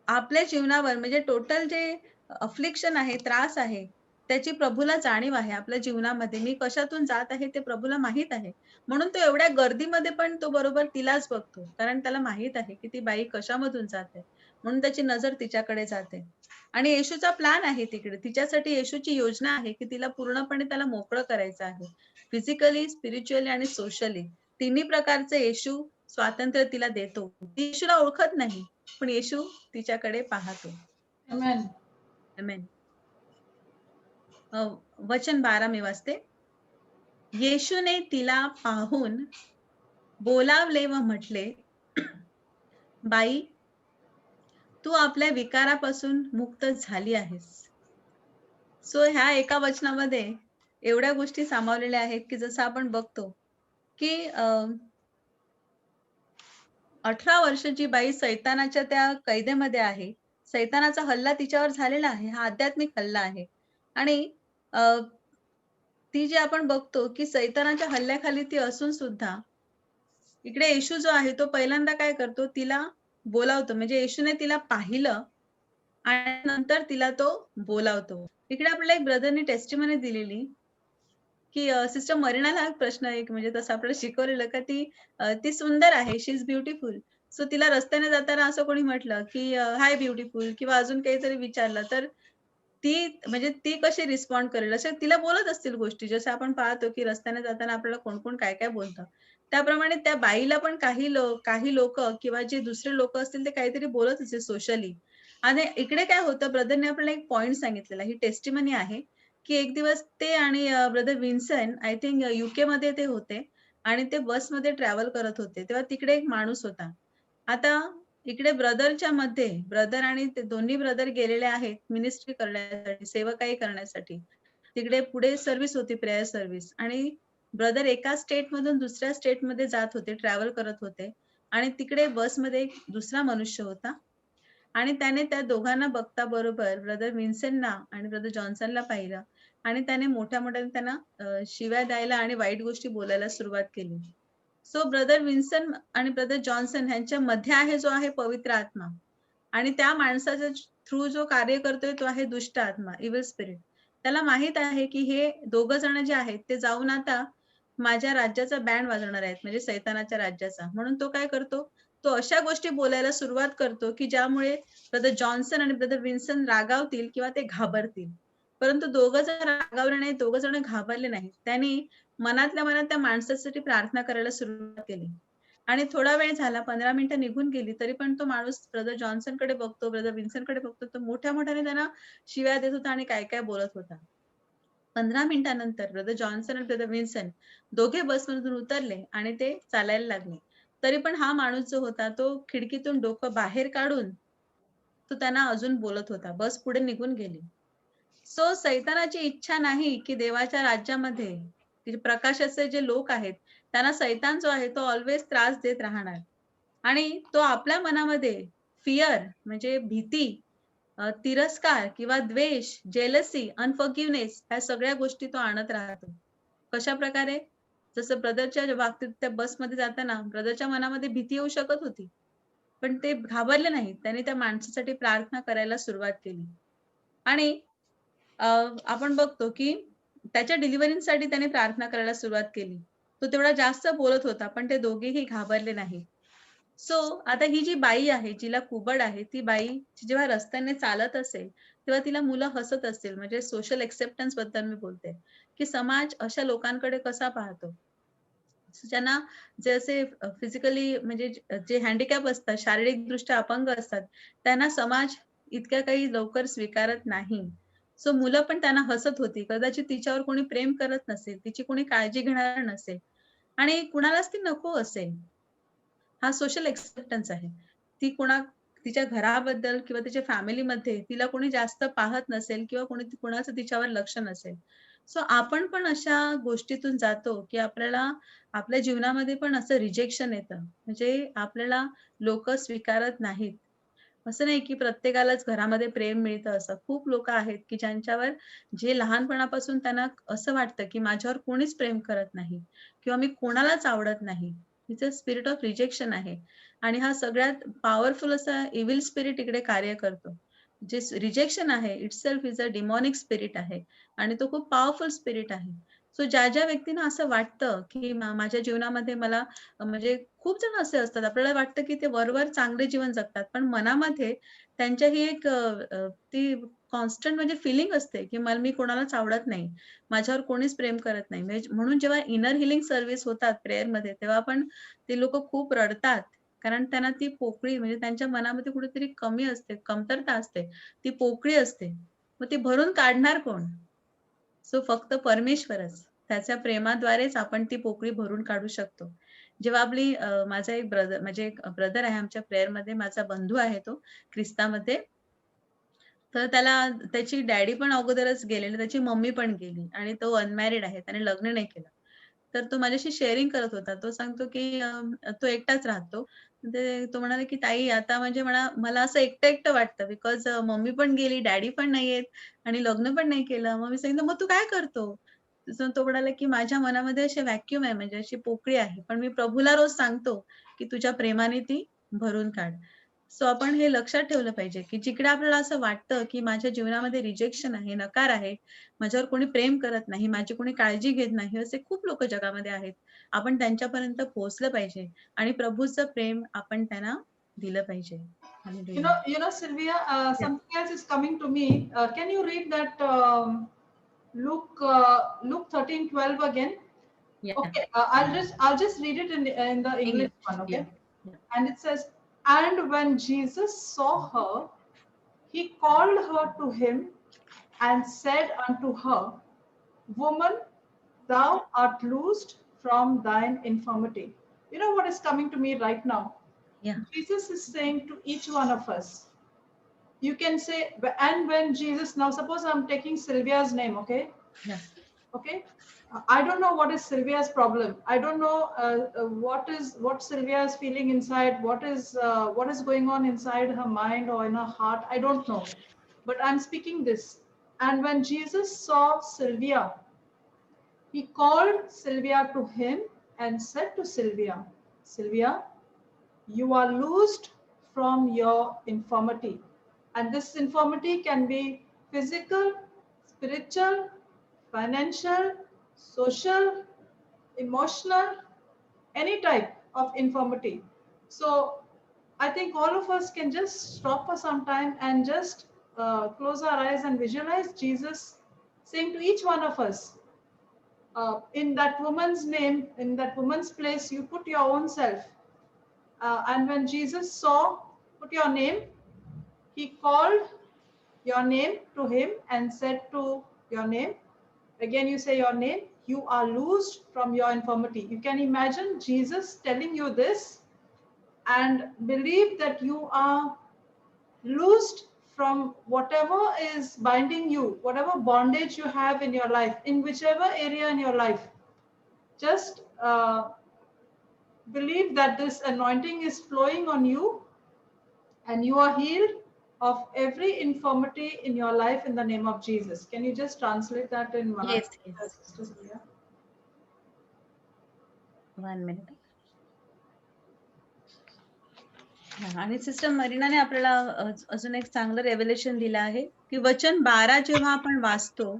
आपल्या जीवनावर म्हणजे टोटल जे अफ्लिक्शन आहे, त्रास आहे, त्याची प्रभूला जाणीव आहे आपल्या जीवनामध्ये. मी कशातून जात आहे ते प्रभूला माहीत आहे. म्हणून तो एवढ्या गर्दीमध्ये पण तो बरोबर तिलाच बघतो. कारण त्याला माहीत आहे की ती बाई कशामधून जाते. म्हणून त्याची नजर तिच्याकडे जाते. आणि येशूचा प्लॅन आहे तिकडे. तिच्यासाठी येशूची योजना आहे की तिला पूर्णपणे त्याला मोकळं करायचं आहे. फिजिकली, स्पिरिच्युअली आणि सोशली तिन्ही प्रकारचे येशू स्वातंत्र्य तिला देतो. ती येशूला ओळखत नाही, पण येशू तिच्याकडे पाहतो. Amen. आमेन. वचन 12 मी वाचते. येशूने तिला पाहून बोलावले व म्हटले, बाई, तू आपल्या विकारापासून मुक्त झाली आहेस. सो ह्या एका वचनामध्ये एवढ्या गोष्टी सामावलेल्या आहेत की जसं आपण बघतो की 18 वर्षाची बाई सैतानाच्या त्या कैदेमध्ये आहे. सैतानाचा हल्ला तिच्यावर झालेला आहे. हा आध्यात्मिक हल्ला आहे. आणि अ, ती जी आपण बघतो की सैतानाच्या हल्ल्याखाली ती असून सुद्धा इकडे येशू जो आहे तो पहिल्यांदा काय करतो, तिला बोलावतो. म्हणजे येशूने तिला पाहिलं आणि नंतर तिला तो बोलावतो. इकडे आपल्याला एक ब्रदरनी टेस्टिमनी दिलेली की सिस्टर मरीनाला एक प्रश्न एक म्हणजे तसं आपल्याला शिकवलेलं का ती सुंदर आहे, शी इज ब्युटिफुल. सो तिला रस्त्याने जाताना असं कोणी म्हटलं की हाय ब्युटिफुल किंवा अजून काहीतरी विचारलं तर ती म्हणजे ती कशी रिस्पॉन्ड करेल? अशा तिला बोलत असतील गोष्टी. जसं आपण पाहतो की रस्त्याने जाताना आपल्याला कोण-कोण काय-काय बोलतं. त्याप्रमाणे त्या बाईला पण काही लोकं किंवा जे दुसरे लोकं असतील ते काहीतरी बोलत असतील सोशली. आणि इकडे काय होतं ब्रदरने आपल्याला एक पॉइंट सांगितलेला. ही टेस्टिमनी आहे. की एक दिवस ते आणि ब्रदर विन्सन आय थिंक यूकेमध्ये ते होते आणि ते बसमध्ये ट्रॅव्हल करत होते. तेव्हा तिकडे एक माणूस होता. आता इकडे ब्रदरच्या मध्ये ब्रदर आणि ते दोन्ही ब्रदर गेलेले आहेत मिनिस्ट्री करण्यासाठी, सेवकाई करण्यासाठी. तिकडे पुढे सर्व्हिस होती, प्रेयर सर्व्हिस आणि ब्रदर एका स्टेटमधून दुसऱ्या स्टेटमध्ये जात होते, ट्रॅव्हल करत होते आणि तिकडे बसमध्ये एक दुसरा मनुष्य होता आणि त्याने त्या दोघांना बघता बरोबर ब्रदर विन्सेंटला आणि ब्रदर जॉन्सनला पाहिलं आणि त्याने मोठ्या-मोठ्याने त्यांना शिव्या द्यायला आणि वाईट गोष्टी बोलायला सुरुवात केली. सो ब्रदर विन्सन आणि ब्रदर जॉन्सन ह्यांच्या मध्ये आहे जो आहे पवित्र आत्मा आणि त्या माणसाच्या थ्रू जो कार्य करतोय तो आहे दुष्ट आत्मा, इव्हिल स्पिरिट. त्याला माहित आहे की हे दोघं जण जे आहेत ते जाऊन आता माझ्या राज्याचा बँड वाजवणार आहेत म्हणजे सैतानाच्या राज्याचा. म्हणून तो काय करतो, तो अशा गोष्टी बोलायला सुरुवात करतो की ज्यामुळे ब्रदर जॉन्सन आणि ब्रदर विन्सन रागावतील किंवा ते घाबरतील. परंतु दोघं जण रागावले नाहीत, दोघं जण घाबरले नाहीत. त्यांनी मनातल्या मनात त्या माणसासाठी प्रार्थना करायला सुरुवात केली. आणि थोडा वेळ झाला, 15 मिनिटं निघून गेली, तरी पण तो माणूस ब्रदर जॉन्सनकडे बघतो, ब्रदर विन्सनकडे बघतो. तो मोठ्या-मोठ्याने त्यांना शिव्या देत होता आणि काय-काय बोलत होता. 15 मिनिटानंतर ब्रदर जॉन्सन आणि ब्रदर विन्सन दोघे बसमधून उतरले आणि ते चालायला लागले. तरी पण हा माणूस जो होता तो खिडकीतून डोकं बाहेर काढून तो त्यांना अजून बोलत होता. बस पुढे निघून गेली. सो सैतानाची इच्छा नाही की देवाच्या राज्यामध्ये की प्रकाशाचे जे लोक आहेत, त्यांना सैतान जो आहे तो ऑल्वेज त्रास देत राहणार. आणि तो आपल्या मनामध्ये फिअर म्हणजे भीती, तिरस्कार किंवा द्वेष, जेलसी, अनफॉरगिव्हनेस ह्या सगळ्या गोष्टी तो आणत राहतो. कशाप्रकारे? जसं ब्रदरच्या बाबतीत त्या बसमध्ये जाताना ब्रदरच्या मनामध्ये भीती येऊ शकत होती. पण ते घाबरले नाहीत. त्यांनी त्या माणसासाठी प्रार्थना करायला सुरुवात केली. आणि अ, आपण बघतो की त्याच्या डिलिव्हरीसाठी त्याने प्रार्थना करायला सुरुवात केली. तो तेवढा जास्त बोलत होता, पण ते दोघेही घाबरले नाहीत. सो आता ही जी बाई आहे, जिला कुबड आहे, ती बाई जेव्हा रस्त्याने चालत असेल, तेव्हा तिला मुलं हसत असतील. म्हणजे सोशल एक्सेप्टन्स बद्दल मी बोलते, की समाज अशा लोकांकडे कसा पाहतो? ज्यांना जे असे फिजिकली म्हणजे जे हँडिकॅप असतात, शारीरिकदृष्ट्या अपंग असतात, त्यांना समाज इतक्या काही लवकर स्वीकारत नाही. सो मुलं पण त्यांना हसत होती. कदाचित तिच्यावर कोणी प्रेम करत नसेल, तिची कोणी काळजी घेणारं नसेल आणि कुणालाच ती नको असेल. हा सोशल एक्सेप्टन्स आहे. ती तिच्या घराबद्दल किंवा तिच्या फॅमिलीमध्ये तिला कोणी जास्त पाहत नसेल किंवा कोणाचं तिच्यावर लक्ष नसेल. सो आपण पण अशा गोष्टीतून जातो, की आपल्याला आपल्या जीवनामध्ये पण असं रिजेक्शन येतं. म्हणजे आपल्याला लोकं स्वीकारत नाहीत. असं नाही की प्रत्येकालाच घरामध्ये प्रेम मिळतं असं. खूप लोकं आहेत, की ज्यांच्यावर जे लहानपणापासून त्यांना असं वाटतं, की माझ्यावर कोणीच प्रेम करत नाही किंवा मी कोणालाच आवडत नाही. इट्स स्पिरिट ऑफ रिजेक्शन आहे आणि हा सगळ्यात पॉवरफुल असा इव्हिल स्पिरिट इकडे कार्य करतो. जे रिजेक्शन आहे इटसेल्फ इज अ डिमॉनिक स्पिरिट आहे आणि तो खूप पॉवरफुल स्पिरिट आहे. सो ज्या व्यक्तींना असं वाटतं, की माझ्या जीवनामध्ये मला म्हणजे खूप जण असे असतात. आपल्याला वाटतं, की ते वरवर चांगले जीवन जगतात. पण मनामध्ये त्यांच्या ही एक ती कॉन्स्टंट म्हणजे फिलिंग असते, की मी कोणालाच आवडत नाही. माझ्यावर कोणीच प्रेम करत नाही. म्हणजे म्हणून जेव्हा इनर हीलिंग सर्व्हिस होतात प्रेयरमध्ये, तेव्हा पण ते लोकं खूप रडतात. कारण त्यांना ती पोकळी म्हणजे त्यांच्या मनामध्ये कुठेतरी कमी असते, कमतरता असते. ती पोकळी असते. मग ती भरून काढणार कोण? सो फक्त परमेश्वरच. त्याच्या प्रेमाद्वारेच आपण ती पोकळी भरून काढू शकतो. जेव्हा माझा एक ब्रदर म्हणजे एक ब्रदर आहे आमच्या प्रेयरमध्ये माझा बंधू आहे तो ख्रिस्तामध्ये. तर त्याला त्याची डॅडी पण अगोदरच गेलेले, त्याची मम्मी पण गेली आणि तो अनमॅरिड आहे. त्याने लग्न नाही केलं. तर तो माझ्याशी शेअरिंग करत होता. तो सांगतो, की तो एकटाच राहतो. तो म्हणाला, की "ताई आता म्हणजे मला असं एकटं-एकटं वाटतं बिकॉज मम्मी पण गेली, डॅडी पण नाहीयेत आणि लग्न पण नाही केलं." मग मी सांगितलं, "मग तू काय करतो?" तो म्हणाला, की "माझ्या मनामध्ये अशी व्हॅक्यूम आहे म्हणजे अशी पोकळी आहे. पण मी प्रभूला रोज सांगतो, की तुझ्या प्रेमाने ती भरून काढ." सो आपण हे लक्षात ठेवलं पाहिजे, की जिकडे आपल्याला असं वाटतं, की माझ्या जीवनामध्ये रिजेक्शन आहे, नकार आहे, माझ्यावर कोणी प्रेम करत नाही, माझी कोणी काळजी घेत नाही, असे खूप लोकं जगामध्ये आहेत. आपण त्यांच्यापर्यंत पोहोचलं पाहिजे आणि प्रभूचं प्रेम आपण त्यांना दिलं पाहिजे. Hallelujah. Sylvia, yes. something else is coming to me. Can you read that Luke 13:12 again? या. Okay, I'll just read it in the English English. one. या. Okay, या. and it says, and when Jesus saw her, he called her to him and said unto her, Woman, thou art loosed from thine infirmity. You know what is coming to me right now? या. Jesus is saying to each one of us, you can say, and when Jesus, now suppose I'm taking Sylvia's name, okay? या. Okay. I don't know what is Sylvia's problem. I don't know what Sylvia is feeling inside. What is going on inside her mind or in her heart. I don't know. But I'm speaking this. And when Jesus saw Sylvia, he called Sylvia to him and said to Sylvia, Sylvia, you are loosed from your infirmity. And this infirmity can be physical, spiritual, financial, social, emotional, any type of infirmity. So I think all of us can just stop for some time and just close our eyes and visualize Jesus saying to each one of us, in that woman's name, in that woman's place, you put your own self. And when Jesus saw, put your name, he called your name to him and said to your name, again you say your name, you are loosed from your infirmity. You can imagine Jesus telling you this and believe that you are loosed from whatever is binding you, whatever bondage you have in your life, in whichever area in your life. Just believe that this anointing is flowing on you and you are healed of every infirmity in your life in the name of Jesus. Can you just translate that in Marathi, yes, yes. Sister Sylvia? 1 minute. आणि sister मरीनाने आपल्याला अजून एक चांगलं रेव्हेलेशन दिलं आहे, की वचन 12 जेव्हा आपण वाचतो,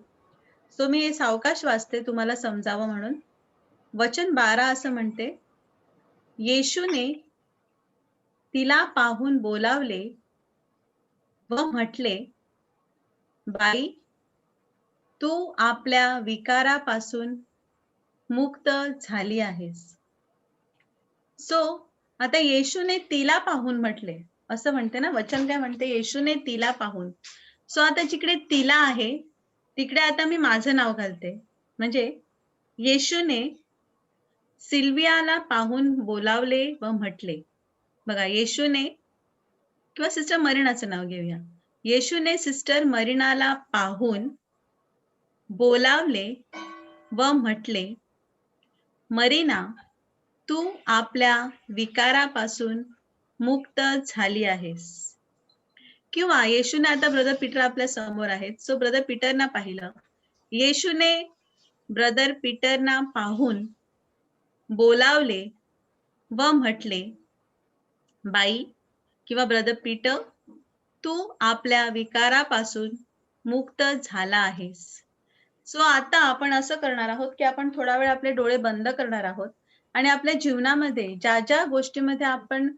सो मी हे सावकाश वाचते तुम्हाला समजावं म्हणून. वचन 12 असं म्हणते, येशूने तिला पाहून बोलावले व म्हटले, बाई, तू आपल्या विकारापासून मुक्त झाली आहेस. सो आता येशूने तिला पाहून म्हटले, असं म्हणते ना, वचन काय म्हणते, येशूने तिला पाहून. सो आता जिकडे तिला आहे, तिकडे आता मी माझं नाव घालते. म्हणजे येशूने सिल्वियाला पाहून बोलावले व म्हटले. बघा, येशूने किंवा सिस्टर मरीनाचं नाव घेऊया. येशूने सिस्टर मरीनाला पाहून बोलावले व म्हटले, मरीना, तू आपल्या विकारापासून मुक्त झाली आहेस. किंवा येशूने आता ब्रदर पीटर आपल्या समोर आहेत, सो ब्रदर पीटरना पाहिलं. येशूने ब्रदर पीटरना पाहून बोलावले व म्हटले, बाई किंवा ब्रदर पीटर, तू आपल्या विकारापासून मुक्त झाला आहेस. सो आता आपण असं करणार आहोत की आपण थोडा वेळ आपले डोळे बंद करणार आहोत आणि आपल्या जीवनामध्ये ज्या ज्या गोष्टीमध्ये आपण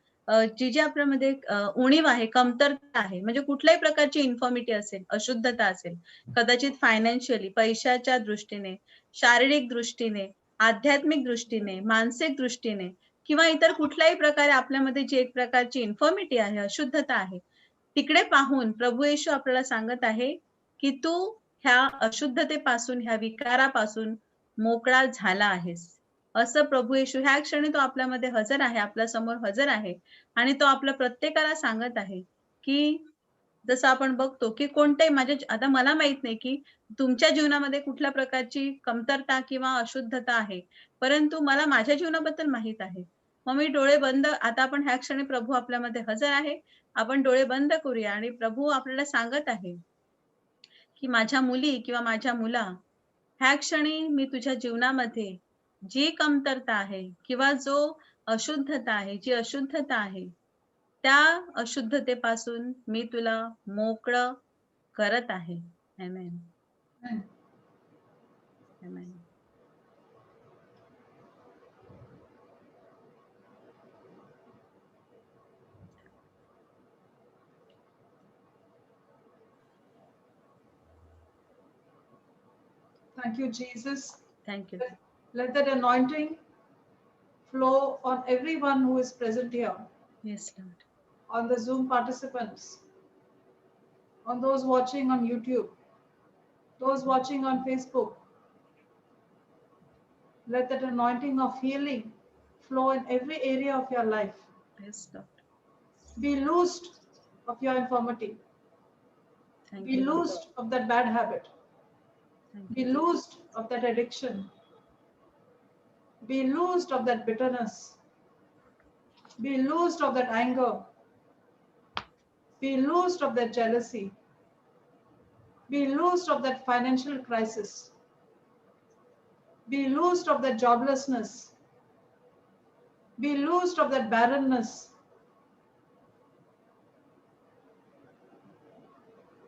जी आपल्यामध्ये उणीव आहे, कमतरता आहे, म्हणजे कुठल्याही प्रकारची इन्फॉर्मिटी असेल, अशुद्धता असेल, कदाचित फायनान्शियली, पैशाच्या दृष्टीने, शारीरिक दृष्टीने, आध्यात्मिक दृष्टीने, मानसिक दृष्टीने किंवा इतर कुठल्याही प्रकारे आपल्यामध्ये जी एक प्रकारची इन्फॉर्मिटी आहे, अशुद्धता आहे, तिकडे पाहून प्रभू येशू आपल्याला सांगत आहे की तू ह्या अशुद्धतेपासून, ह्या विकारापासून मोकळा झाला आहेस. असं प्रभू येशू ह्या क्षणी तो आपल्यामध्ये हजर आहे, आपल्या समोर हजर आहे आणि तो आपल्या प्रत्येकाला सांगत आहे की जसं आपण बघतो की कोणत्याही आता मला माहित नाही की तुमच्या जीवनामध्ये कुठल्या प्रकारची कमतरता किंवा अशुद्धता आहे, परंतु मला माझ्या जीवनाबद्दल माहित आहे. मग मी डोळे बंद, आता आपण ह्या क्षणी प्रभू आपल्यामध्ये हजर आहे, आपण डोळे बंद करूया आणि प्रभू आपल्याला सांगत आहे की माझ्या मुली किंवा माझ्या मुला, ह्या क्षणी मी तुझ्या जीवनामध्ये जी कमतरता आहे किंवा जो अशुद्धता आहे, जी अशुद्धता आहे, त्या अशुद्धतेपासून मी तुला मोकळं करत आहे. आमेन. आमेन. Thank you, Jesus. Thank you. Let that anointing flow on everyone who is present here. Yes, Lord. On the Zoom participants, on those watching on YouTube, those watching on Facebook. Let that anointing of healing flow in every area of your life. Yes, Lord. Be loosed of your infirmity. Thank Be you, Lord. loosed of that bad habit. Thank Be you. loosed of that addiction. Be loosed of that bitterness. Be loosed of that anger. Be loosed of that jealousy. Be loosed of that financial crisis. Be loosed of that joblessness. Be loosed of that barrenness.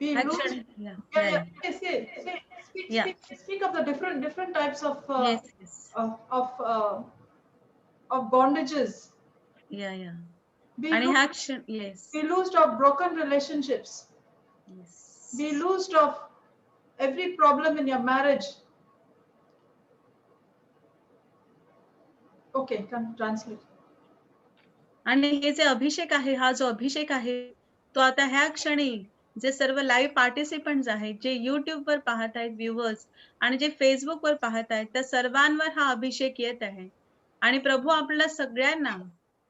Be loosed. Action. Yeah. Yeah. Say. Yeah. Speak of the different types of Yes, yes. of bondages. Yeah, yeah. Be आणि loosed, ह्या क्षण, yes. be loosed of broken relationships. Yes. Be loosed of every problem in your marriage. Okay, can translate. आणि हे जे अभिषेक आहे, हा जो अभिषेक आहे, तो आता ह्या क्षणी जे सर्व लाईव्ह पार्टिसिपंट्स आहेत, जे YouTube वर पाहत आहेत व्ह्यूअर्स आणि जे Facebook वर पाहत आहेत, त्या सर्वांवर हा अभिषेक येत आहे. आणि प्रभू आपल्याला सगळ्यांना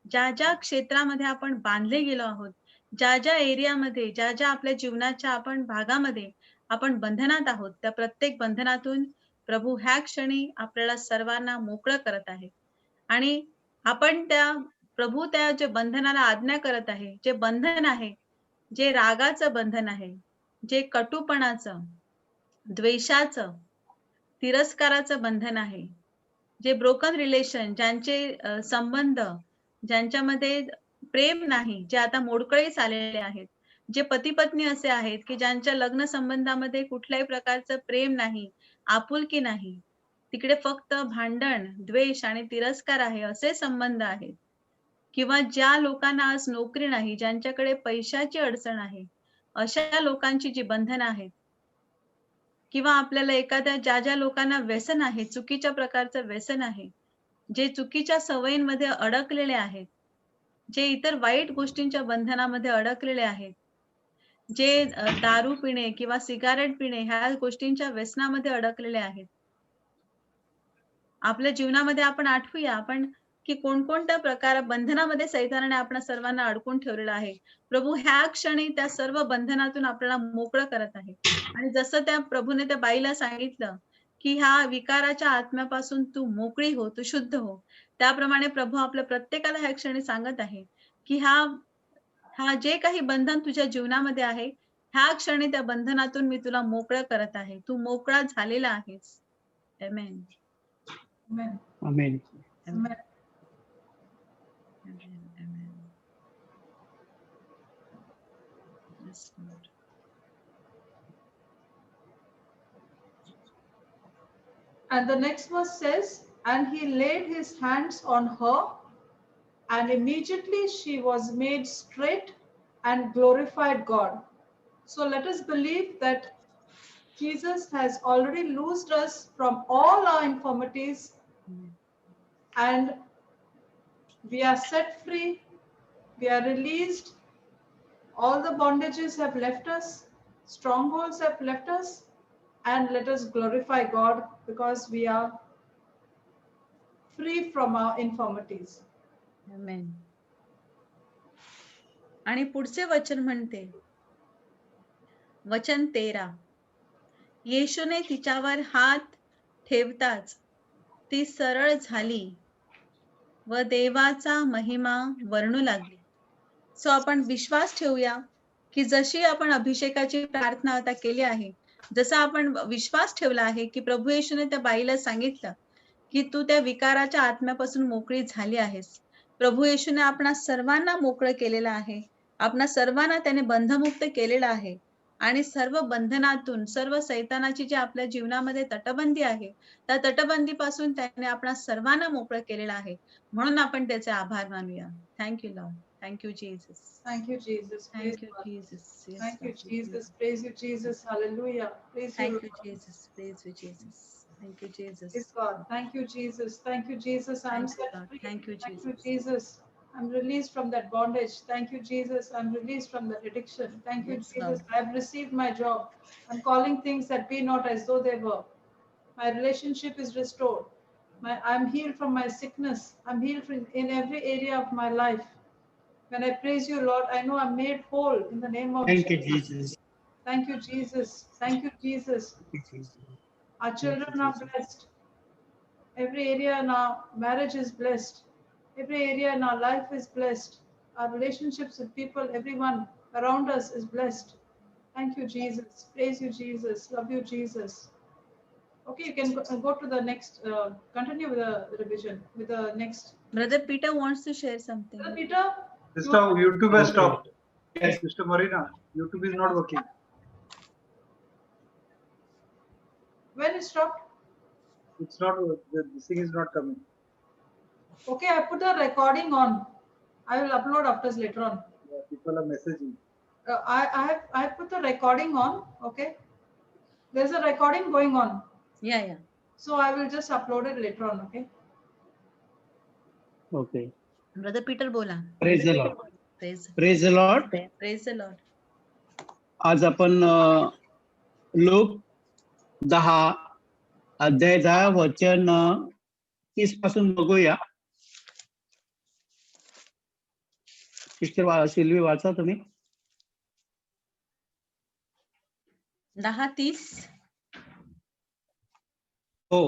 ज्या ज्या क्षेत्रामध्ये आपण बांधले गेलो आहोत, ज्या ज्या एरियामध्ये, ज्या ज्या आपल्या जीवनाच्या आपण भागामध्ये आपण बंधनात आहोत, त्या प्रत्येक बंधनातून प्रभू ह्या क्षणी आपल्याला सर्वांना मोकळं करत आहे. आणि आपण प्रभू त्या जे बंधनाला आज्ञा करत आहे, जे बंधन आहे, जे रागाचं बंधन आहे, जे कटुपणाचं, द्वेषाचं, तिरस्काराचं बंधन आहे, जे ब्रोकन रिलेशन, ज्यांचे संबंध, ज्यांच्यामध्ये प्रेम नाही, जे आता मोडकळीस आलेले आहेत, जे पती पत्नी असे आहेत की ज्यांच्या लग्न संबंधामध्ये कुठल्याही प्रकारचं प्रेम नाही, आपुलकी नाही, तिकडे फक्त भांडण, द्वेष आणि तिरस्कार आहे, असे संबंध आहेत. किंवा ज्या लोकांना आज नोकरी नाही, ज्यांच्याकडे पैशाची अडचण आहे, अशा लोकांची जी बंधनं आहेत, किंवा आपल्याला एखाद्या ज्या लोकांना व्यसन आहे, चुकीच्या प्रकारचं व्यसन आहे, जे चुकीच्या सवयींमध्ये अडकलेले आहेत, जे इतर वाईट गोष्टींच्या बंधनामध्ये अडकलेले आहेत, जे दारू पिणे किंवा सिगारेट पिणे ह्या गोष्टींच्या व्यसनामध्ये अडकलेले आहेत. आपल्या जीवनामध्ये आपण आठवूया, आपण की कोणकोणत्या प्रकार बंधनामध्ये सैतानाने आपण सर्वांना अडकून ठेवलेलं आहे. प्रभू ह्या क्षणी त्या सर्व बंधनातून आपल्याला मोकळं करत आहे. आणि जसं त्या प्रभूने त्या बाईला सांगितलं की ह्या विकाराच्या आत्म्यापासून तू मोकळी हो, तू शुद्ध हो, त्याप्रमाणे प्रभू आपल्या प्रत्येकाला ह्या क्षणी सांगत आहे की हा जे काही बंधन तुझ्या जीवनामध्ये आहे, ह्या क्षणी त्या बंधनातून मी तुला मोकळं करत आहे. तू मोकळा झालेला आहेस. आमेन. Amen. Amen. Amen. Amen. Amen. Yes, Lord. And the next verse says, and he laid his hands on her, and immediately she was made straight and glorified God. So let us believe that Jesus has already loosed us from all our infirmities, Amen. and we are set free, we are released, all the bondages have left us, strongholds have left us, and let us glorify God because we are free from our infirmities. Amen. आणि पुढचे वचन म्हणते, वचन 13, येशूने तिच्यावर हात ठेवताच ती सरळ झाली व देवाचा महिमा वर्णू लागली. सो आपण विश्वास ठेवूया की जशी आपण अभिषेकाची प्रार्थना आता केली आहे, जसा आपण विश्वास ठेवला आहे की प्रभू येशूने त्या बाईला सांगितलं की तू त्या विकाराच्या आत्म्यापासून मोकळी झाली आहेस. प्रभू येशूने आपणा सर्वांना मोकळं केलेलं आहे. आपणा सर्वांना त्याने बंधमुक्त केलेलं आहे. आणि सर्व बंधनातून, सर्व सैतानाची जी आपल्या जीवनामध्ये तटबंदी आहे, त्या तटबंदीपासून त्याने आपणा सर्वांना मोकळं केलेलं आहे. म्हणून आपण त्याचे आभार मानूया. Thank you Lord. Thank you, Jesus. Thank you, Jesus. Praise Thank you, God. Jesus. Yes, Thank you, Lord. Jesus. Praise you, Jesus. Hallelujah. Praise you, Thank you, Lord. Jesus. Praise you, Jesus. Thank you, Jesus. Praise God. Thank you, Jesus. Thank you, Jesus. I'm Thank you, set Lord. free. Thank you, Thank you, Jesus. Jesus. I'm released from that bondage. Thank you, Jesus. I'm released from that addiction. Thank you, Yes, Jesus. Lord. I've received my job. I'm calling things that be not as though they were. My relationship is restored. I'm healed from my sickness. I'm healed in every area of my life. When I praise you, Lord, I know I'm made whole in the name of Thank you, Jesus. Jesus. Thank you, Jesus. Thank you, Jesus. Thank you, Jesus. Our children are blessed. Every area in our marriage is blessed. Every area in our life is blessed. Our relationships with people, everyone around us is blessed. Thank you, Jesus. Praise you, Jesus. Love you, Jesus. Okay, you can go to the next, continue with the revision, with the next. Brother Peter wants to share something. Brother Peter, Sister, YouTube has Okay. stopped. Yes. Sister Marina, YouTube is not working. when it stopped? It's not, this thing is not coming. Okay, I put the recording on. I will upload after later on. Yeah, people are messaging. I have put the recording on. Okay, there's a recording going on, Yeah. so I will just upload it later on. Okay. Okay. Brother Peter बोला. Praise the Lord. Praise. Praise the Lord. Praise the Lord. आज आपण लोक 10 अध्याय 10 वचन 30 पासून बघूया. Sister Silvi वाचा तुम्ही. 10:30. हो.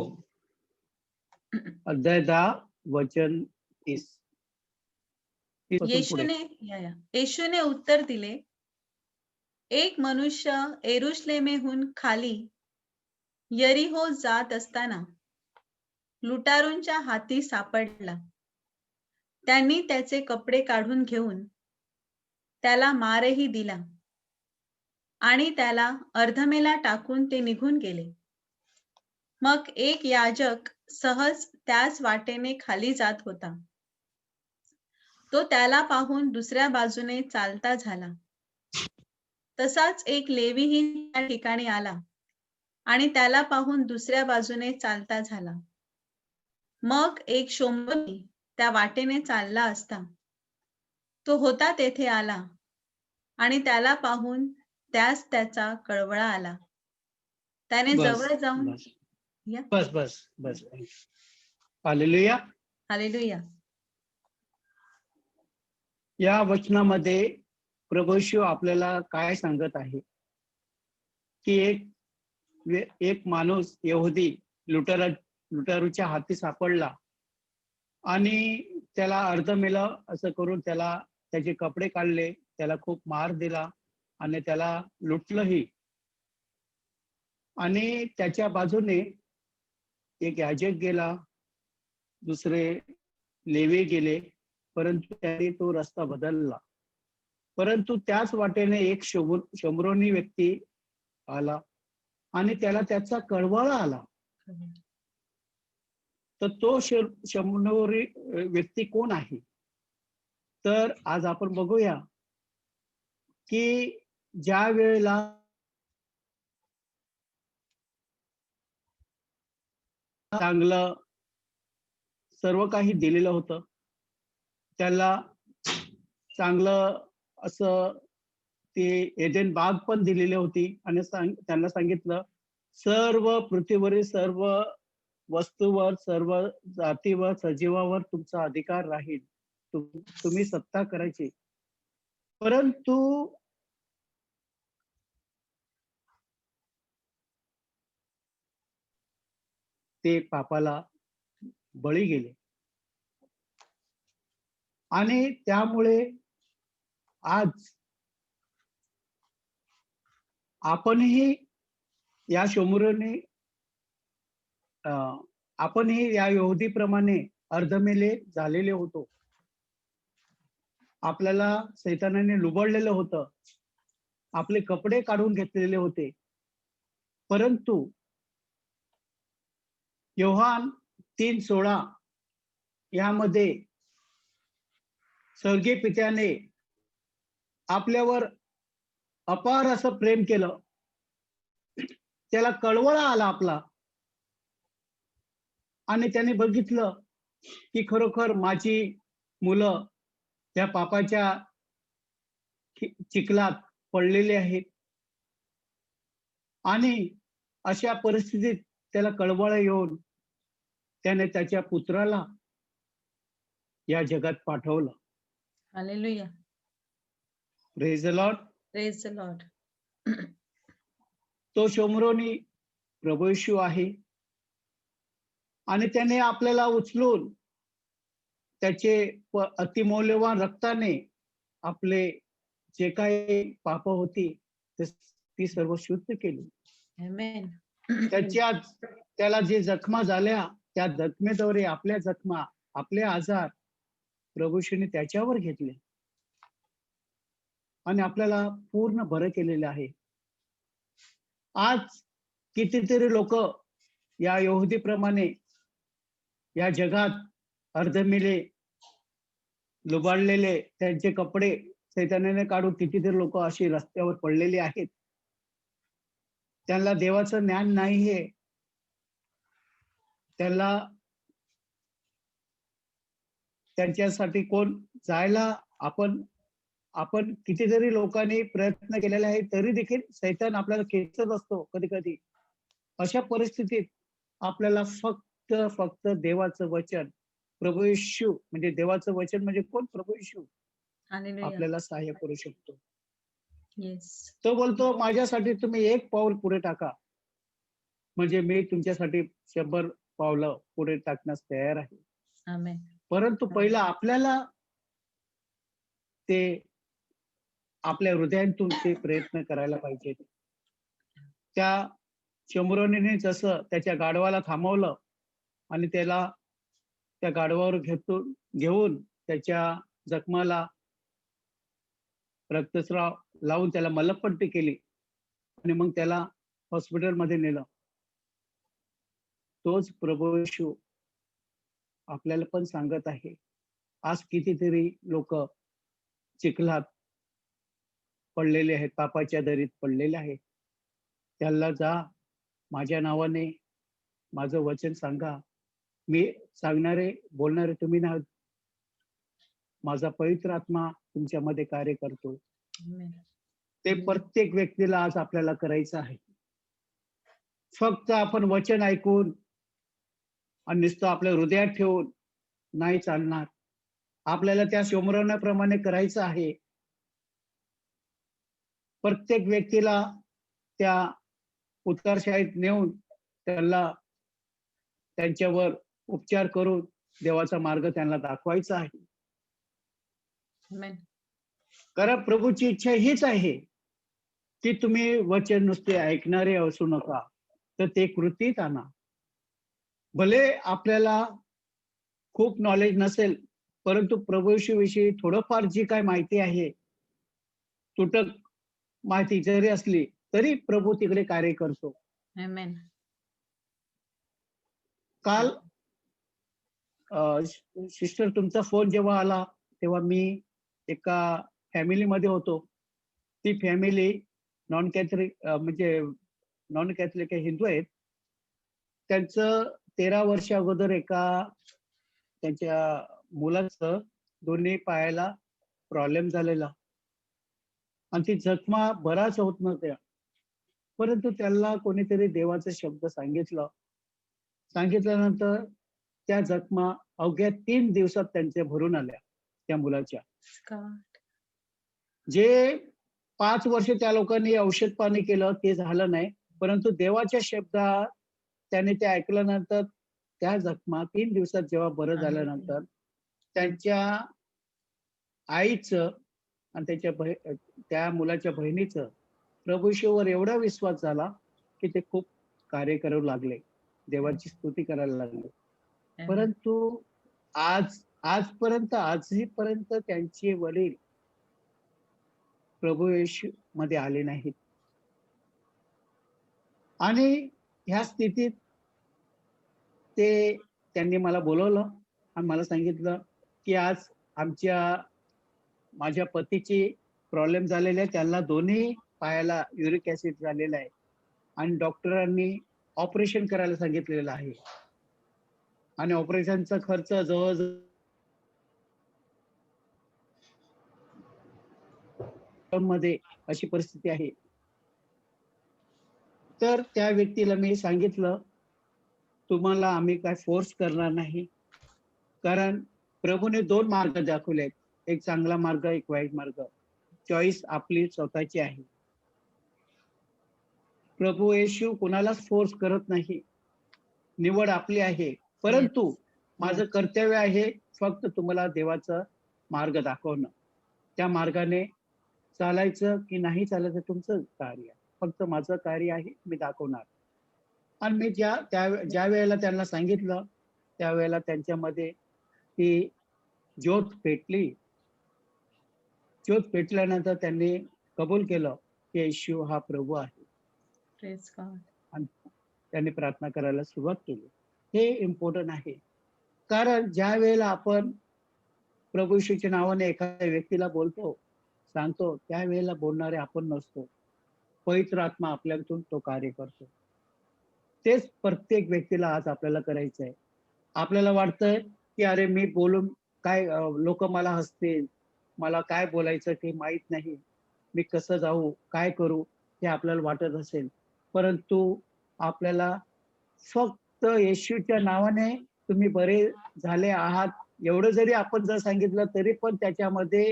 अध्याय 10 वचन 30. येशूने उत्तर दिले, एक मनुष्य एरुशलेमेहून खाली यरीहो जात असताना लुटारूंच्या हाती सापडला. त्यांनी त्याचे कपडे काढून घेऊन त्याला मारही दिला आणि त्याला अर्धमेला टाकून ते निघून गेले. मग एक याजक सहज त्याच वाटेने खाली जात होता. तो त्याला पाहून दुसऱ्या बाजूने चालता झाला. तसाच एक लेवीही त्या ठिकाणी आला आणि त्याला पाहून दुसऱ्या बाजूने चालता झाला. मग एक शोम्बनी त्या वाटेने चालला असता तो होता तेथे आला आणि त्याला पाहून त्यास त्याचा कळवळा आला. त्याने जवळ जाऊन बस. हालेलुया. हालेलुया. या वचनामध्ये प्रभू येशू आपल्याला काय सांगत आहे की एक माणूस यहुदी लुटारूच्या हाती सापडला आणि त्याला अर्ध मेलं असं करून त्याचे कपडे काढले, त्याला खूप मार दिला आणि त्याला लुटलंही. आणि त्याच्या बाजूने एक याजक गेला, दुसरे लेवी गेले, परंतु त्यांनी तो रस्ता बदलला. परंतु त्याच वाटेने एक शमरोनी व्यक्ती आला आणि त्याला त्याचा कळवळा आला. तर तो शमरोनी व्यक्ती कोण आहे? तर आज आपण बघूया की ज्या वेळेला चांगलं सर्व काही दिलेलं होतं, त्याला चांगलं असं ते एदेन बाग पण दिलेली होती आणि त्यांना सांगितलं सर्व पृथ्वीवरील सर्व वस्तूवर, सर्व जातीवर, सजीवावर तुमचा अधिकार राहील, तुम्ही सत्ता करायची. परंतु ते पापाला बळी गेले आणि त्यामुळे आज आपणही या शमरोने आपणही या यहुदीप्रमाणे अर्धमेले झालेले होतो. आपल्याला शैतानाने लुबडलेलं होतं, आपले कपडे काढून घेतलेले होते. परंतु योहान 3:16 यामध्ये स्वर्गीय पित्याने आपल्यावर अपार असं प्रेम केलं, त्याला कळवळा आला आपला आणि त्याने बघितलं की खरोखर माझी मुलं त्या पापाच्या चिखलात पडलेले आहेत. आणि अशा परिस्थितीत त्याला कळवळा येऊन त्याने त्याच्या पुत्राला या जगात पाठवलं. Hallelujah. Praise the Lord. Praise the Lord. तो शमरोनी प्रभू येशू आहे आणि त्याने आपल्याला उचलून त्याचे अतिमौल्यवान रक्ताने आपले जे काही पाप होती ती सर्व शुद्ध केली. आमेन. त्याला जे जखमा झाल्या त्या जखमेद्वारे आपल्या जखमा, आपले आजार प्रभू येशूने त्याच्यावर घेतले आणि आपल्याला पूर्ण बरं केलेलं आहे. आज कितीतरी लोक या यहुदीप्रमाणे या जगात अर्धमेले लुबाडलेले, त्यांचे कपडे शैतानाने काढून कितीतरी लोक अशी रस्त्यावर पडलेली आहेत. त्यांना देवाचं ज्ञान नाहीये. त्यांच्यासाठी कोण जायला आपण कितीतरी लोकांनी प्रयत्न केलेला आहे, तरी देखील शैतान आपल्याला खेचत असतो कधी कधी. अशा परिस्थितीत आपल्याला फक्त देवाचं वचन, प्रभू येशू म्हणजे देवाचं वचन म्हणजे कोण? प्रभू येशू आपल्याला सहाय्य करू शकतो. तो बोलतो माझ्यासाठी तुम्ही एक पाऊल पुढे टाका, म्हणजे मी तुमच्यासाठी 100 पावलं पुढे टाकण्यास तयार आहे. आमेन. परंतु पहिला आपल्याला ते आपल्या हृदयातून ते प्रयत्न करायला पाहिजे. त्या शमरोनीने जसं त्याच्या गाढवाला थांबवलं आणि त्याला त्या गाढवावर घेऊन त्याच्या जखमाला रक्तस्राव लावून त्याला मलमपट्टी केली आणि मग त्याला हॉस्पिटलमध्ये नेलं, तोच प्रभू येशू आपल्याला पण सांगत आहे. आज कितीतरी लोक चिखलात पडलेले आहेत, पापाच्या दरीत पडलेले आहेत. त्याला जा, माझ्या नावाने माझं वचन सांगा. मी सांगणारे बोलणारे तुम्ही ना, माझा पवित्र आत्मा तुमच्यामध्ये कार्य करतो. ते प्रत्येक व्यक्तीला आज आपल्याला करायचं आहे. फक्त आपण वचन ऐकून आणि नुसतं आपल्या हृदयात ठेवून नाही चालणार. आपल्याला त्या शोमरवण्याप्रमाणे करायचं आहे. प्रत्येक व्यक्तीला त्या उतारशाळेत नेऊन त्याला त्यांच्यावर उपचार करून देवाचा मार्ग त्यांना दाखवायचा आहे. Amen. कारण प्रभूची इच्छा हीच आहे की तुम्ही वचन नुसते ऐकणारे असू नका, तर ते कृतीत आणा. भले आपल्याला खूप नॉलेज नसेल, परंतु प्रभूविषयी थोडंफार जी काय माहिती आहे, तुटक माहिती जरी असली तरी प्रभू तिकडे कार्य करतो. Amen. काल सिस्टर तुमचा फोन जेव्हा आला तेव्हा मी एका फॅमिलीमध्ये होतो. ती फॅमिली नॉन कॅथलिक म्हणजे नॉन कॅथलिक हिंदू आहेत. त्यांचं 13 वर्ष अगोदर एका त्यांच्या मुलाचं दोन्ही पायाला प्रॉब्लेम झालेला आणि ती जखमा बराच होत नव्हत्या. परंतु त्याला कोणीतरी देवाचा शब्द सांगितल्यानंतर त्या जखमा अवघ्या 3 दिवसात त्यांच्या भरून आल्या त्या मुलाच्या. God. जे 5 वर्ष त्या लोकांनी औषध पाणी केलं ते झालं नाही, परंतु देवाच्या शब्दात त्याने ते ऐकल्यानंतर त्या जखमा 3 दिवसात जेव्हा बरं झाल्यानंतर त्यांच्या आईचं आणि त्या मुलाच्या बहिणीचं प्रभूशीवर एवढा विश्वास झाला की ते खूप कार्य करू लागले, देवाची स्तुती करायला लागले. Amen. परंतु आजपर्यंत त्यांचे वडील प्रभू येशू मध्ये आले नाहीत. आणि ह्या स्थितीत त्यांनी मला बोलवलं आणि मला सांगितलं की आज माझ्या पतीची प्रॉब्लेम झालेला आहे, त्यांना दोन्ही पायाला युरिक ऍसिड झालेला आहे आणि डॉक्टरांनी ऑपरेशन करायला सांगितलेलं आहे आणि ऑपरेशनचा खर्च जवळजवळ मध्ये अशी परिस्थिती आहे. तर त्या व्यक्तीला मी सांगितलं, तुम्हाला आम्ही काय फोर्स करणार नाही, कारण प्रभूने 2 मार्ग दाखवलेत, एक चांगला मार्ग, एक वाईट मार्ग. चॉईस आपली स्वतःची आहे. प्रभू येशू कुणालाच फोर्स करत नाही, निवड आपली आहे. परंतु माझं कर्तव्य आहे फक्त तुम्हाला देवाचा मार्ग दाखवणं. त्या मार्गाने चालायचं की नाही चालायचं तुमचं कार्य, फक्त माझं कार्य आहे, मी दाखवणार. आणि मी ज्या वेळेला त्यांना सांगितलं त्यावेळेला त्यांच्यामध्ये ती ज्योत पेटली. ज्योत पेटल्यानंतर त्यांनी कबूल केलं की येशू हा प्रभू आहे Praise God. आणि त्यांनी प्रार्थना करायला सुरुवात केली. हे इम्पॉर्टंट आहे, कारण ज्या वेळेला आपण प्रभू येशूच्या नावाने एखाद्या व्यक्तीला सांगतो त्यावेळेला बोलणारे आपण नसतो, पवित्र आत्मा आपल्यातून तो कार्य करतो. तेच प्रत्येक व्यक्तीला आज आपल्याला करायचं आहे. आपल्याला वाटतंय की अरे मी बोलून काय लोक मला हसतील, मला काय बोलायचं ते माहित नाही, मी कसं जाऊ, काय करू हे आपल्याला वाटत असेल, परंतु आपल्याला फक्त येशूच्या नावाने तुम्ही बरे झाले आहात एवढं जरी आपण जर सांगितलं तरी पण त्याच्यामध्ये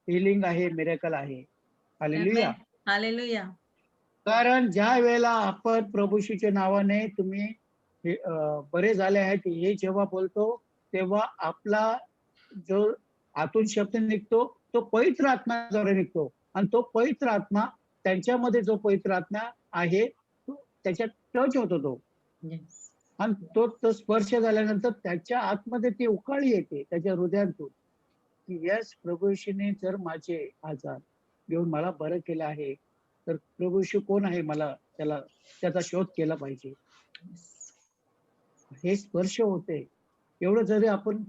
हिलिंग आहे, मिरेकल आहे. हालेलुया. Amen. Hallelujah. कारण ज्या वेळेला आपण प्रभूशीच्या नावाने तुम्ही बरे झाले आहेत हे जेव्हा बोलतो तेव्हा आपला जो आतून शब्द निघतो तो पवित्र आत्म्याद्वारे निघतो आणि तो पवित्र आत्मा त्यांच्यामध्ये जो पवित्र आत्मा आहे त्याच्यात टच होतो तो Yes. आणि तो स्पर्श झाल्यानंतर त्याच्या आतमध्ये ती उकाळी येते त्याच्या हृदयातून की यस प्रभू येशूने जर माझे आजार घेऊन मला बरं केलं आहे तर प्रभू येशू कोण आहे, मला त्याचा शोध केला पाहिजे. हे स्पर्श होते. एवढं जरी आपण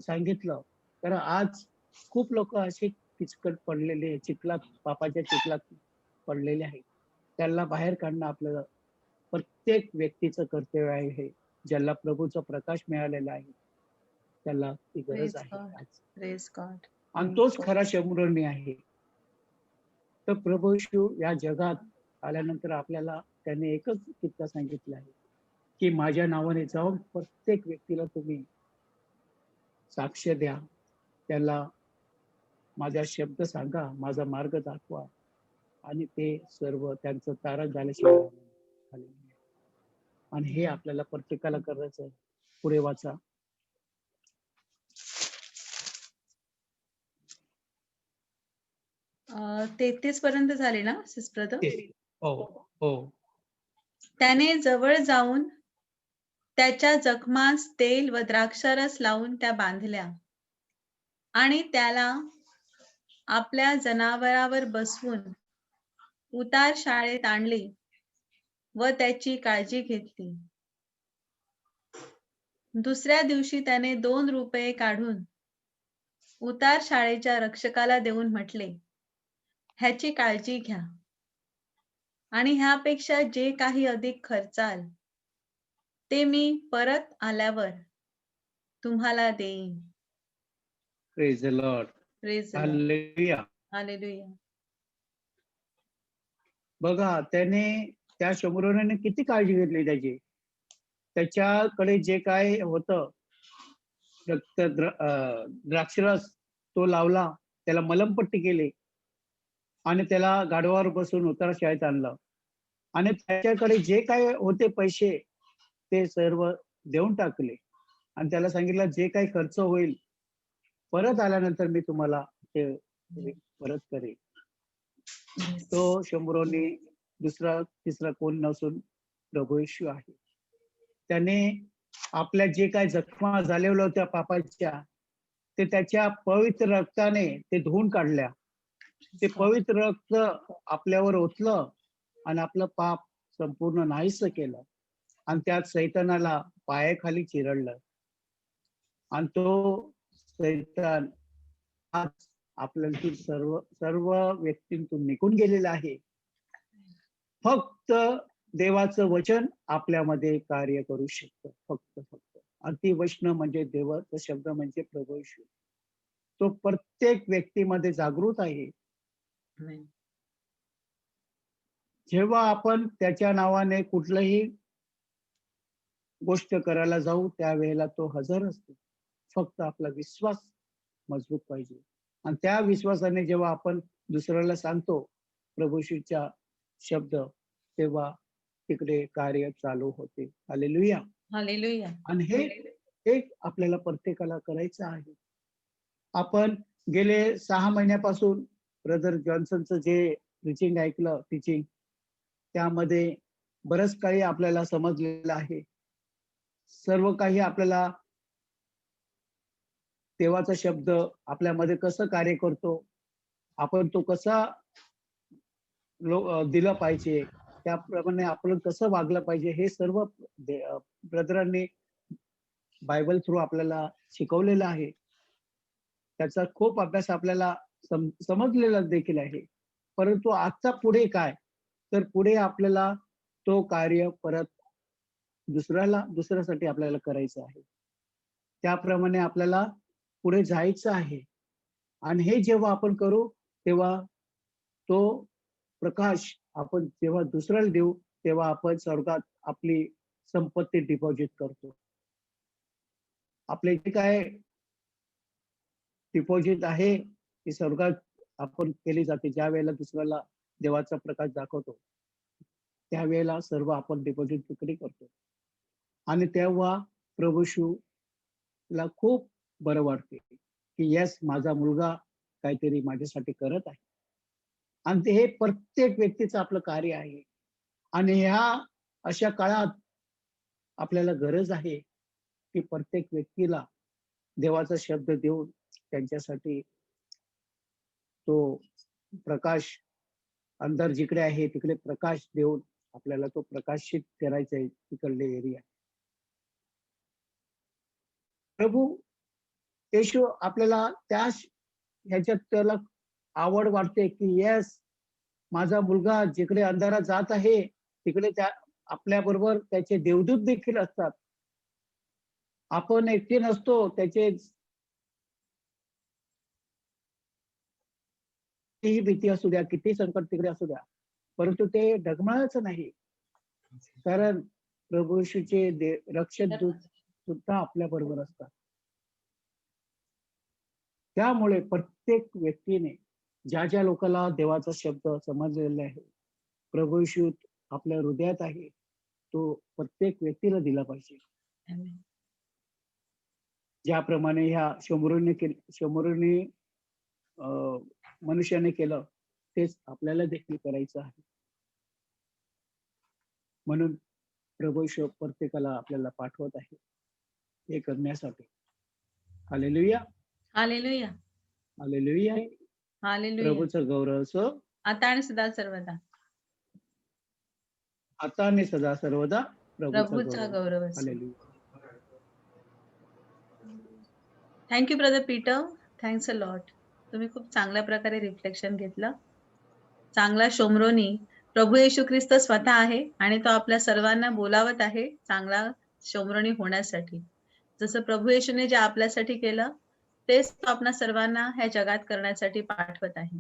सांगितलं तर आज खूप लोक असे किचकट पडलेले पापाच्या चिखलात पडलेले आहेत. त्यांना बाहेर काढणं आपल्याला प्रत्येक व्यक्तीचं कर्तव्य आहे. हे ज्याला प्रभूचा प्रकाश मिळालेला आहे त्याला ती गरज Praise आहे God. आज. Praise God. आणि तोच खरा शंभरणी आहे. तर प्रभू येशू या जगात आल्यानंतर आपल्याला त्याने एकच किस्सा सांगितला आहे की माझ्या नावाने जाऊन प्रत्येक व्यक्तीला तुम्ही साक्ष द्या, त्याला माझा शब्द सांगा, माझा मार्ग दाखवा, आणि ते सर्व त्यांचं तारण झाल्याशिवाय हालेलुया. आणि हे आपल्याला प्रत्येकाला करायचं आहे. पुढे वाचा. अं, 33 पर्यंत झाले ना सिस्टर? हो हो. त्याने जवळ जाऊन त्याच्या जखमास तेल व द्राक्षरस लावून त्या बांधल्या आणि त्याला आपल्या जनावरावर बसवून उतार शाळेत आणले व त्याची काळजी घेतली. दुसऱ्या दिवशी त्याने 2 रुपये काढून उतार शाळेच्या रक्षकाला देऊन म्हटले, ह्याची काळजी घ्या आणि ह्यापेक्षा जे काही अधिक खर्चाल ते मी परत आल्यावर तुम्हाला देईन. Praise the Lord. Praise the Lord. Hallelujah. Hallelujah. बघा, त्याने त्या शंभराने किती काळजी घेतली त्याची. त्याच्याकडे जे काय होतं द्राक्षरस तो लावला, त्याला मलमपट्टी केली आणि त्याला गाढवावर बसून उतार शाळेत आणलं आणि त्याच्याकडे जे काय होते पैसे ते सर्व देऊन टाकले आणि त्याला सांगितलं जे काही खर्च होईल परत आल्यानंतर मी तुम्हाला ते परत करेन. तो शंभरोनी दुसरा तिसरा कोण नसून प्रभू येशू आहे. त्याने आपल्या जे काही जखमा झालेल्या होत्या पापाच्या ते त्याच्या पवित्र रक्ताने ते धुवून काढल्या. ते पवित्र रक्त आपल्यावर ओतलं आणि आपलं पाप संपूर्ण नाहीसं केलं आणि त्यात सैतानाला पायाखाली चिरडलं आणि तो सैतान आज आपल्यातील सर्व सर्व व्यक्तींतून निघून गेलेला आहे. फक्त देवाचं वचन आपल्यामध्ये कार्य करू शकतं. फक्त आणि ती वचन म्हणजे देवाचा शब्द म्हणजे प्रभू येशू. तो प्रत्येक व्यक्तीमध्ये जागृत आहे. जेव्हा आपण त्याच्या नावाने कुठलंही गोष्ट करायला जाऊ त्यावेळेला तो हजर असतो. फक्त आपला विश्वास मजबूत पाहिजे आणि त्या विश्वासाने जेव्हा आपण दुसऱ्याला सांगतो प्रभूशीचा शब्द तेव्हा तिकडे कार्य चालू होते. हालेलुया. हालेलुया. आणि हे एक आपल्याला प्रत्येकाला करायचं आहे. आपण गेले 6 महिन्यापासून ब्रदर जॉन्सनचं जे प्रीचिंग ऐकलं, टीचिंग, त्यामध्ये बरंच काही आपल्याला समजलेलं आहे. सर्व काही आपल्याला देवाचा शब्द आपल्यामध्ये कसं कार्य करतो, आपण तो कसा दिलं पाहिजे, त्याप्रमाणे आपण कसं वागलं पाहिजे, हे सर्व ब्रदरांनी बायबल थ्रू आपल्याला शिकवलेलं आहे. त्याचा खूप अभ्यास आपल्याला समजलेला देखील आहे. परंतु आता पुढे काय, तर पुढे आपल्याला तो कार्य परत दुसऱ्यासाठी आपल्याला करायचं आहे. त्याप्रमाणे आपल्याला पुढे जायचं आहे आणि हे जेव्हा आपण करू तेव्हा तो प्रकाश आपण जेव्हा दुसऱ्याला देऊ तेव्हा आपण स्वर्गात आपली संपत्ती डिपॉझिट करतो. आपले जे काय डिपॉझिट आहे ती स्वर्गात आपण केली जाते. ज्या वेळेला दुसऱ्याला देवाचा प्रकाश दाखवतो त्यावेळेला सर्व आपण डिपॉझिट तिकडे करतो आणि तेव्हा प्रभूला खूप बरं वाटते की यस, माझा मुलगा काहीतरी माझ्यासाठी करत आहे. आणि ते हे प्रत्येक व्यक्तीचं आपलं कार्य आहे आणि ह्या अशा काळात आपल्याला गरज आहे की प्रत्येक व्यक्तीला देवाचा शब्द देऊन त्यांच्यासाठी तो प्रकाश, अंधार जिकडे आहे तिकडे प्रकाश देऊन आपल्याला तो प्रकाशित करायचा आहे तिकडले एरिया. प्रभू येशू आपल्याला त्या ह्याच्यात त्याला आवड वाटते की यस, माझा मुलगा जिकडे अंधारात जात आहे तिकडे त्या आपल्या बरोबर त्याचे देवदूत देखील असतात. आपण एकटे नसतो. त्याचे कितीही भीती असू द्या, किती संकट तिकडे असू द्या, परंतु ते डगमगायचं नाही, कारण प्रभू येशूचे रक्षक दूत सुद्धा आपल्या बरोबर असतात. त्यामुळे प्रत्येक व्यक्तीने ज्या ज्या लोकांना देवाचा शब्द समजलेला आहे, प्रभू येशू आपल्या हृदयात आहे, तो प्रत्येक व्यक्तीला दिला पाहिजे. आमेन. ज्याप्रमाणे ह्या शंभरूने मनुष्याने केलं, तेच आपल्याला देखील करायचं आहे. म्हणून प्रभू येशू प्रत्येकाला आपल्याला पाठवत आहे हे करण्यासाठी. Hallelujah, hallelujah, hallelujah. हालेलुया. प्रभूचं गौरव असो आता आणि सदा सर्वदा. आता आणि सदा सर्वदा प्रभूचा गौरव असो. Hallelujah. Thank you brother Peter. Thanks a lot. तुम्ही खूप चांगल्या प्रकारे रिफ्लेक्शन घेतलं. चांगला शोमरोनी प्रभू येशू ख्रिस्त स्वतः आहे आणि तो आपल्या सर्वांना बोलावत आहे चांगला शोमरोनी होण्यासाठी. जसं प्रभू येशूने जे आपल्यासाठी केलं तेच तो आपल्या सर्वांना ह्या जगात करण्यासाठी पाठवत आहे.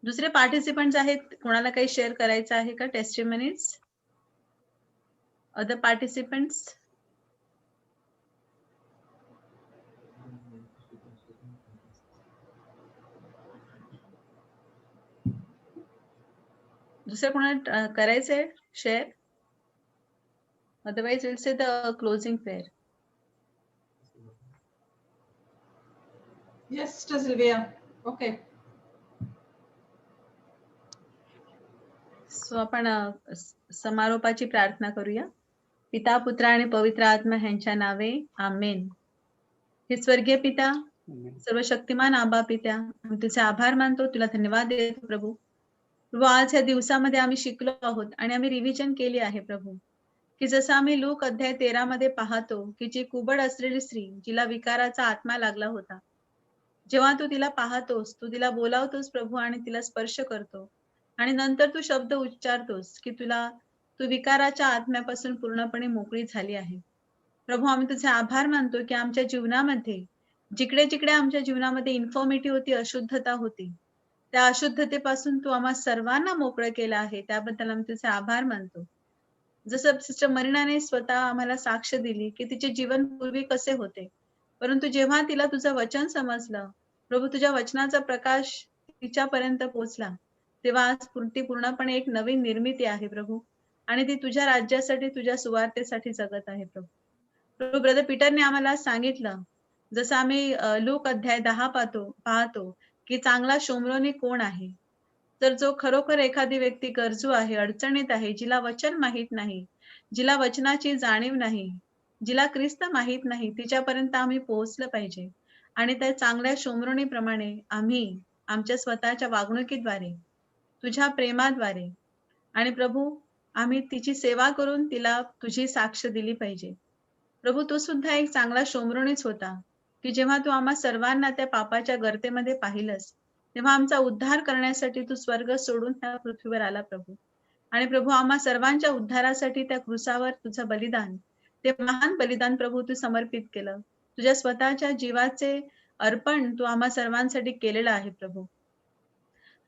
दुसरे पार्टिसिपंट्स आहेत, कोणाला काही शेअर करायचं आहे का? Testimonies, other participants? दुसरं कोणाला करायचंय share? Otherwise will say the closing prayer. Yes, Sister Sylvia. Okay. So आपण समारोपाची प्रार्थना करूया. पिता, पुत्र आणि पवित्र आत्मा ह्यांच्या नावे आमेन. हे स्वर्गीय पिता, आमेन. सर्व शक्तिमान आबा पित्या, आम्ही तुझे आभार मानतो, तुला धन्यवाद देतो प्रभू. प्रभू, आज या दिवसामध्ये आम्ही शिकलो आहोत आणि आम्ही रिव्हिजन केली आहे प्रभू, की जसं आम्ही लूक अध्याय 13 मध्ये पाहतो की जी कुबड असलेली स्त्री जिला विकाराचा आत्मा लागला होता, जेव्हा तू तिला पाहतोस, तू तिला बोलावतोस प्रभू आणि तिला स्पर्श करतो आणि नंतर तू शब्द उच्चारतोस की तू विकाराच्या आत्म्यापासून पूर्णपणे मोकळी झाली आहे. प्रभू, आम्ही तुझे आभार मानतो की आमच्या जीवनामध्ये जिकडे जिकडे आमच्या जीवनामध्ये इन्फॉर्मिटी होती, अशुद्धता होती, त्या अशुद्धतेपासून तू आम्हा सर्वांना मोकळं केलं आहे. त्याबद्दल आम्ही तुझे आभार मानतो. जसं सिस्टर मरीनाने स्वतः आम्हाला साक्ष दिली की तिचे जीवन पूर्वी कसे होते, परंतु जेव्हा तिला तुझं वचन समजलं प्रभू, तुझ्या वचनाचा प्रकाश तिच्यापर्यंत पोहोचला, तेव्हा आज ती पूर्णपणे एक नवीन निर्मिती आहे प्रभू आणि ती तुझ्या राज्यासाठी, तुझ्या सुवार्तेसाठी जगत आहे प्रभू. प्रभू, ब्रदर पीटरने आम्हाला सांगितलं, जसं आम्ही लूक अध्याय 10 पाहतो की चांगला शोमरोनी कोण आहे. तर जो खरोखर एखादी व्यक्ती गरजू आहे, अडचणीत आहे, जिला वचन माहित नाही, जिला वचनाची जाणीव नाही, जिला ख्रिस्त माहित नाही, तिच्यापर्यंत आम्ही पोहोचलं पाहिजे. आणि त्या चांगल्या शोमरोनीप्रमाणे आम्ही आमच्या स्वतःच्या वागणुकीद्वारे, तुझ्या प्रेमाद्वारे आणि प्रभू आम्ही तिची सेवा करून तिला तुझी साक्ष दिली पाहिजे. प्रभू, तो सुद्धा एक चांगला शोमरोनीच होता की जेव्हा तू आम्हा सर्वांना त्या पापाच्या गर्तेमध्ये पाहिलंस, तेव्हा आमचा उद्धार करण्यासाठी तू स्वर्ग सोडून त्या पृथ्वीवर आला प्रभू. आणि प्रभू, आम्हा सर्वांच्या उद्धारासाठी त्या क्रूसावर तुझं बलिदान, ते महान बलिदान प्रभू तू समर्पित केलं. तुझ्या स्वतःच्या जीवाचे अर्पण तू आम्हा सर्वांसाठी केलेलं आहे प्रभू.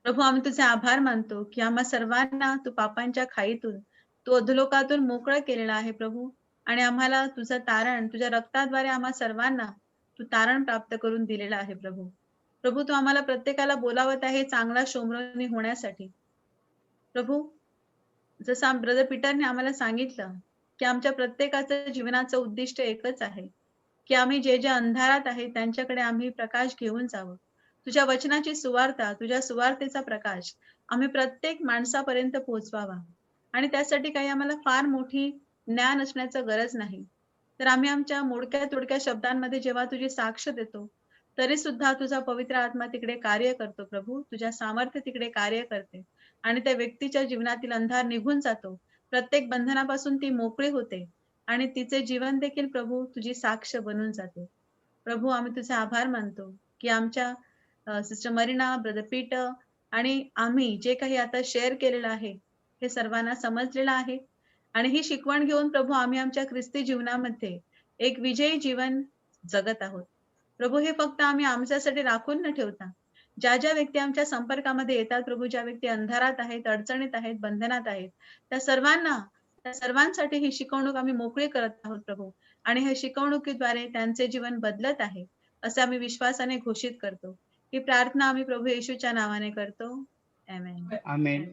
प्रभू, आम्ही तुझे आभार मानतो की आम्हा सर्वांना तू पापांच्या खाईतून, तू अधोलोकातून मोकळं केलेलं आहे प्रभू आणि आम्हाला तुझं तारण, तुझ्या रक्ताद्वारे आम्हा सर्वांना तू तारण प्राप्त करून दिलेलं आहे प्रभू. प्रभू, तू आम्हाला प्रत्येकाला बोलावत आहे चांगला शोमरोनी होण्यासाठी. प्रभू, जसं ब्रदर पीटरने आम्हाला सांगितलं की आमच्या प्रत्येकाचं जीवनाचं उद्दिष्ट एकच आहे की आम्ही जे जे अंधारात आहे त्यांच्याकडे आम्ही प्रकाश घेऊन जावं. तुझ्या वचनाची सुवार्ता, तुझ्या सुवार्तेचा प्रकाश आम्ही प्रत्येक माणसापर्यंत पोहोचवावा. आणि त्यासाठी काही आम्हाला फार मोठी ज्ञान असण्याचं गरज नाही. तर आम्ही आमच्या मोडक्या तोडक्या शब्दांमध्ये जेव्हा तुझी साक्ष देतो, तरी सुद्धा तुझा पवित्र आत्मा तिकडे कार्य करतो प्रभू. तुझ्या सामर्थ्य तिकडे कार्य करते आणि त्या व्यक्तीच्या जीवनातील अंधार निघून जातो. प्रत्येक बंधनापासून ती मोकळी होते आणि तिचे जीवन देखील प्रभू तुझी साक्ष बनून जाते. प्रभू, आम्ही तुझे आभार मानतो की आमच्या सिस्टर मरीना, ब्रदर पीटर आणि आम्ही जे काही आता शेअर केलेलं आहे हे सर्वांना समजलेलं आहे आणि ही शिकवण घेऊन प्रभू आम्ही आमच्या ख्रिस्ती जीवनामध्ये एक विजयी जीवन जगत आहोत. प्रभू, हे फक्त आम्ही आमच्यासाठी राखून न ठेवता ज्या ज्या व्यक्ती आमच्या संपर्कामध्ये येतात प्रभू, ज्या व्यक्ती अंधारात आहेत, अडचणीत आहेत, बंधनात आहेत, त्या सर्वांसाठी ही शिकवणूक आम्ही मोकळी करत आहोत प्रभू. आणि ह्या शिकवणुकीद्वारे त्यांचे जीवन बदलत आहे. असं आम्ही विश्वासाने घोषित करतो. ही प्रार्थना आम्ही प्रभू येशूच्या नावाने करतो. आमेन. आमेन.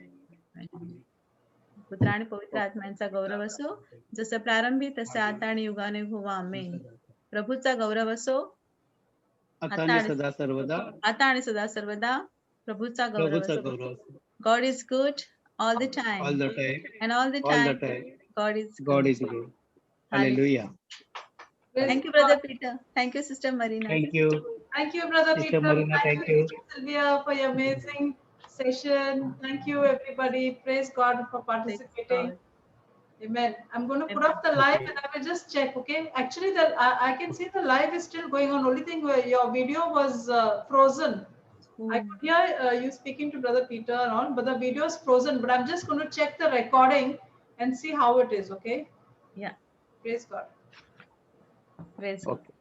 पुत्र आणि पवित्र आत्म्यांचा गौरव असो, जसं प्रारंभी तसं आता आणि युगाने होवा. आमेन. प्रभूचा गौरव असो, आता आणि सदा सर्वदा. आता आणि सदा सर्वदा प्रभूचा गौरव प्रभूचा असो. गौरव. God is good all the time. All the time. And all the All the time, time. God is good. God is good. Hallelujah. Thank you, Brother Peter. Thank you, Sister Marina. Thank you. Thank you, Brother Sister Peter. Marina, thank you. Sylvia, for your amazing session. Thank you, everybody. Praise God for participating. Amen. I'm going to put off the live and I will just check, okay? Actually, I can see the live is still going on. Only thing where your video was frozen. I could hear you speaking to Brother Peter and all, but the video is frozen. But I'm just going to check the recording and see how it is, okay? Yeah. Praise God. Praise God. Okay.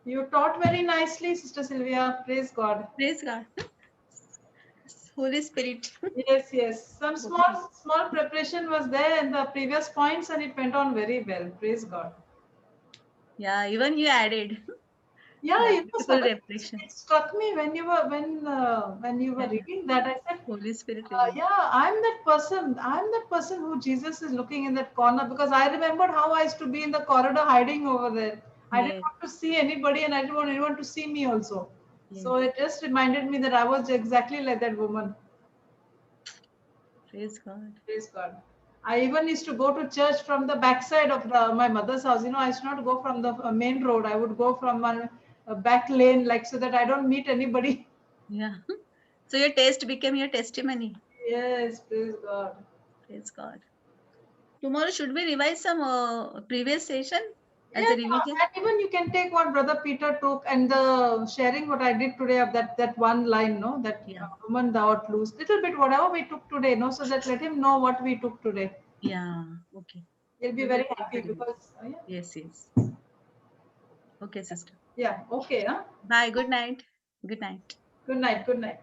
You taught very nicely, Sister Sylvia. Praise God. Praise God. Holy Spirit. Yes, yes. Some small preparation was there in the previous points, and it went on very well. Praise God. Yeah, even you added. Yeah, Yeah, it was beautiful reflection. it struck me when you were reading that. I said, Holy Spirit. yeah, I'm that person. I'm that person who Jesus is looking in that corner, because I remembered how I used to be in the corridor hiding over there. I didn't Yes. want to see anybody, and I didn't want anyone to see me also. Yes. So it just reminded me that I was exactly like that woman. Praise God. Praise God. I even used to go to church from the backside of my mother's house. You know, I used not go from the main road. I would go from a back lane, like, so that I don't meet anybody. Yeah. So your taste became your testimony. Yes, praise God. Praise God. Tomorrow should we revise some previous session as Yeah, a revision? and even you can take what Brother Peter took and the sharing what I did today of that one line, no, that Yeah. woman thou art loose. Little bit whatever we took today, no, so that let him know what we took today. Yeah. Okay. He'll be We very will take happy the review. because yeah. Yes, yes. Okay, sister. Yeah. Okay. Huh? Bye. Good night. Good night. Good night. Good night.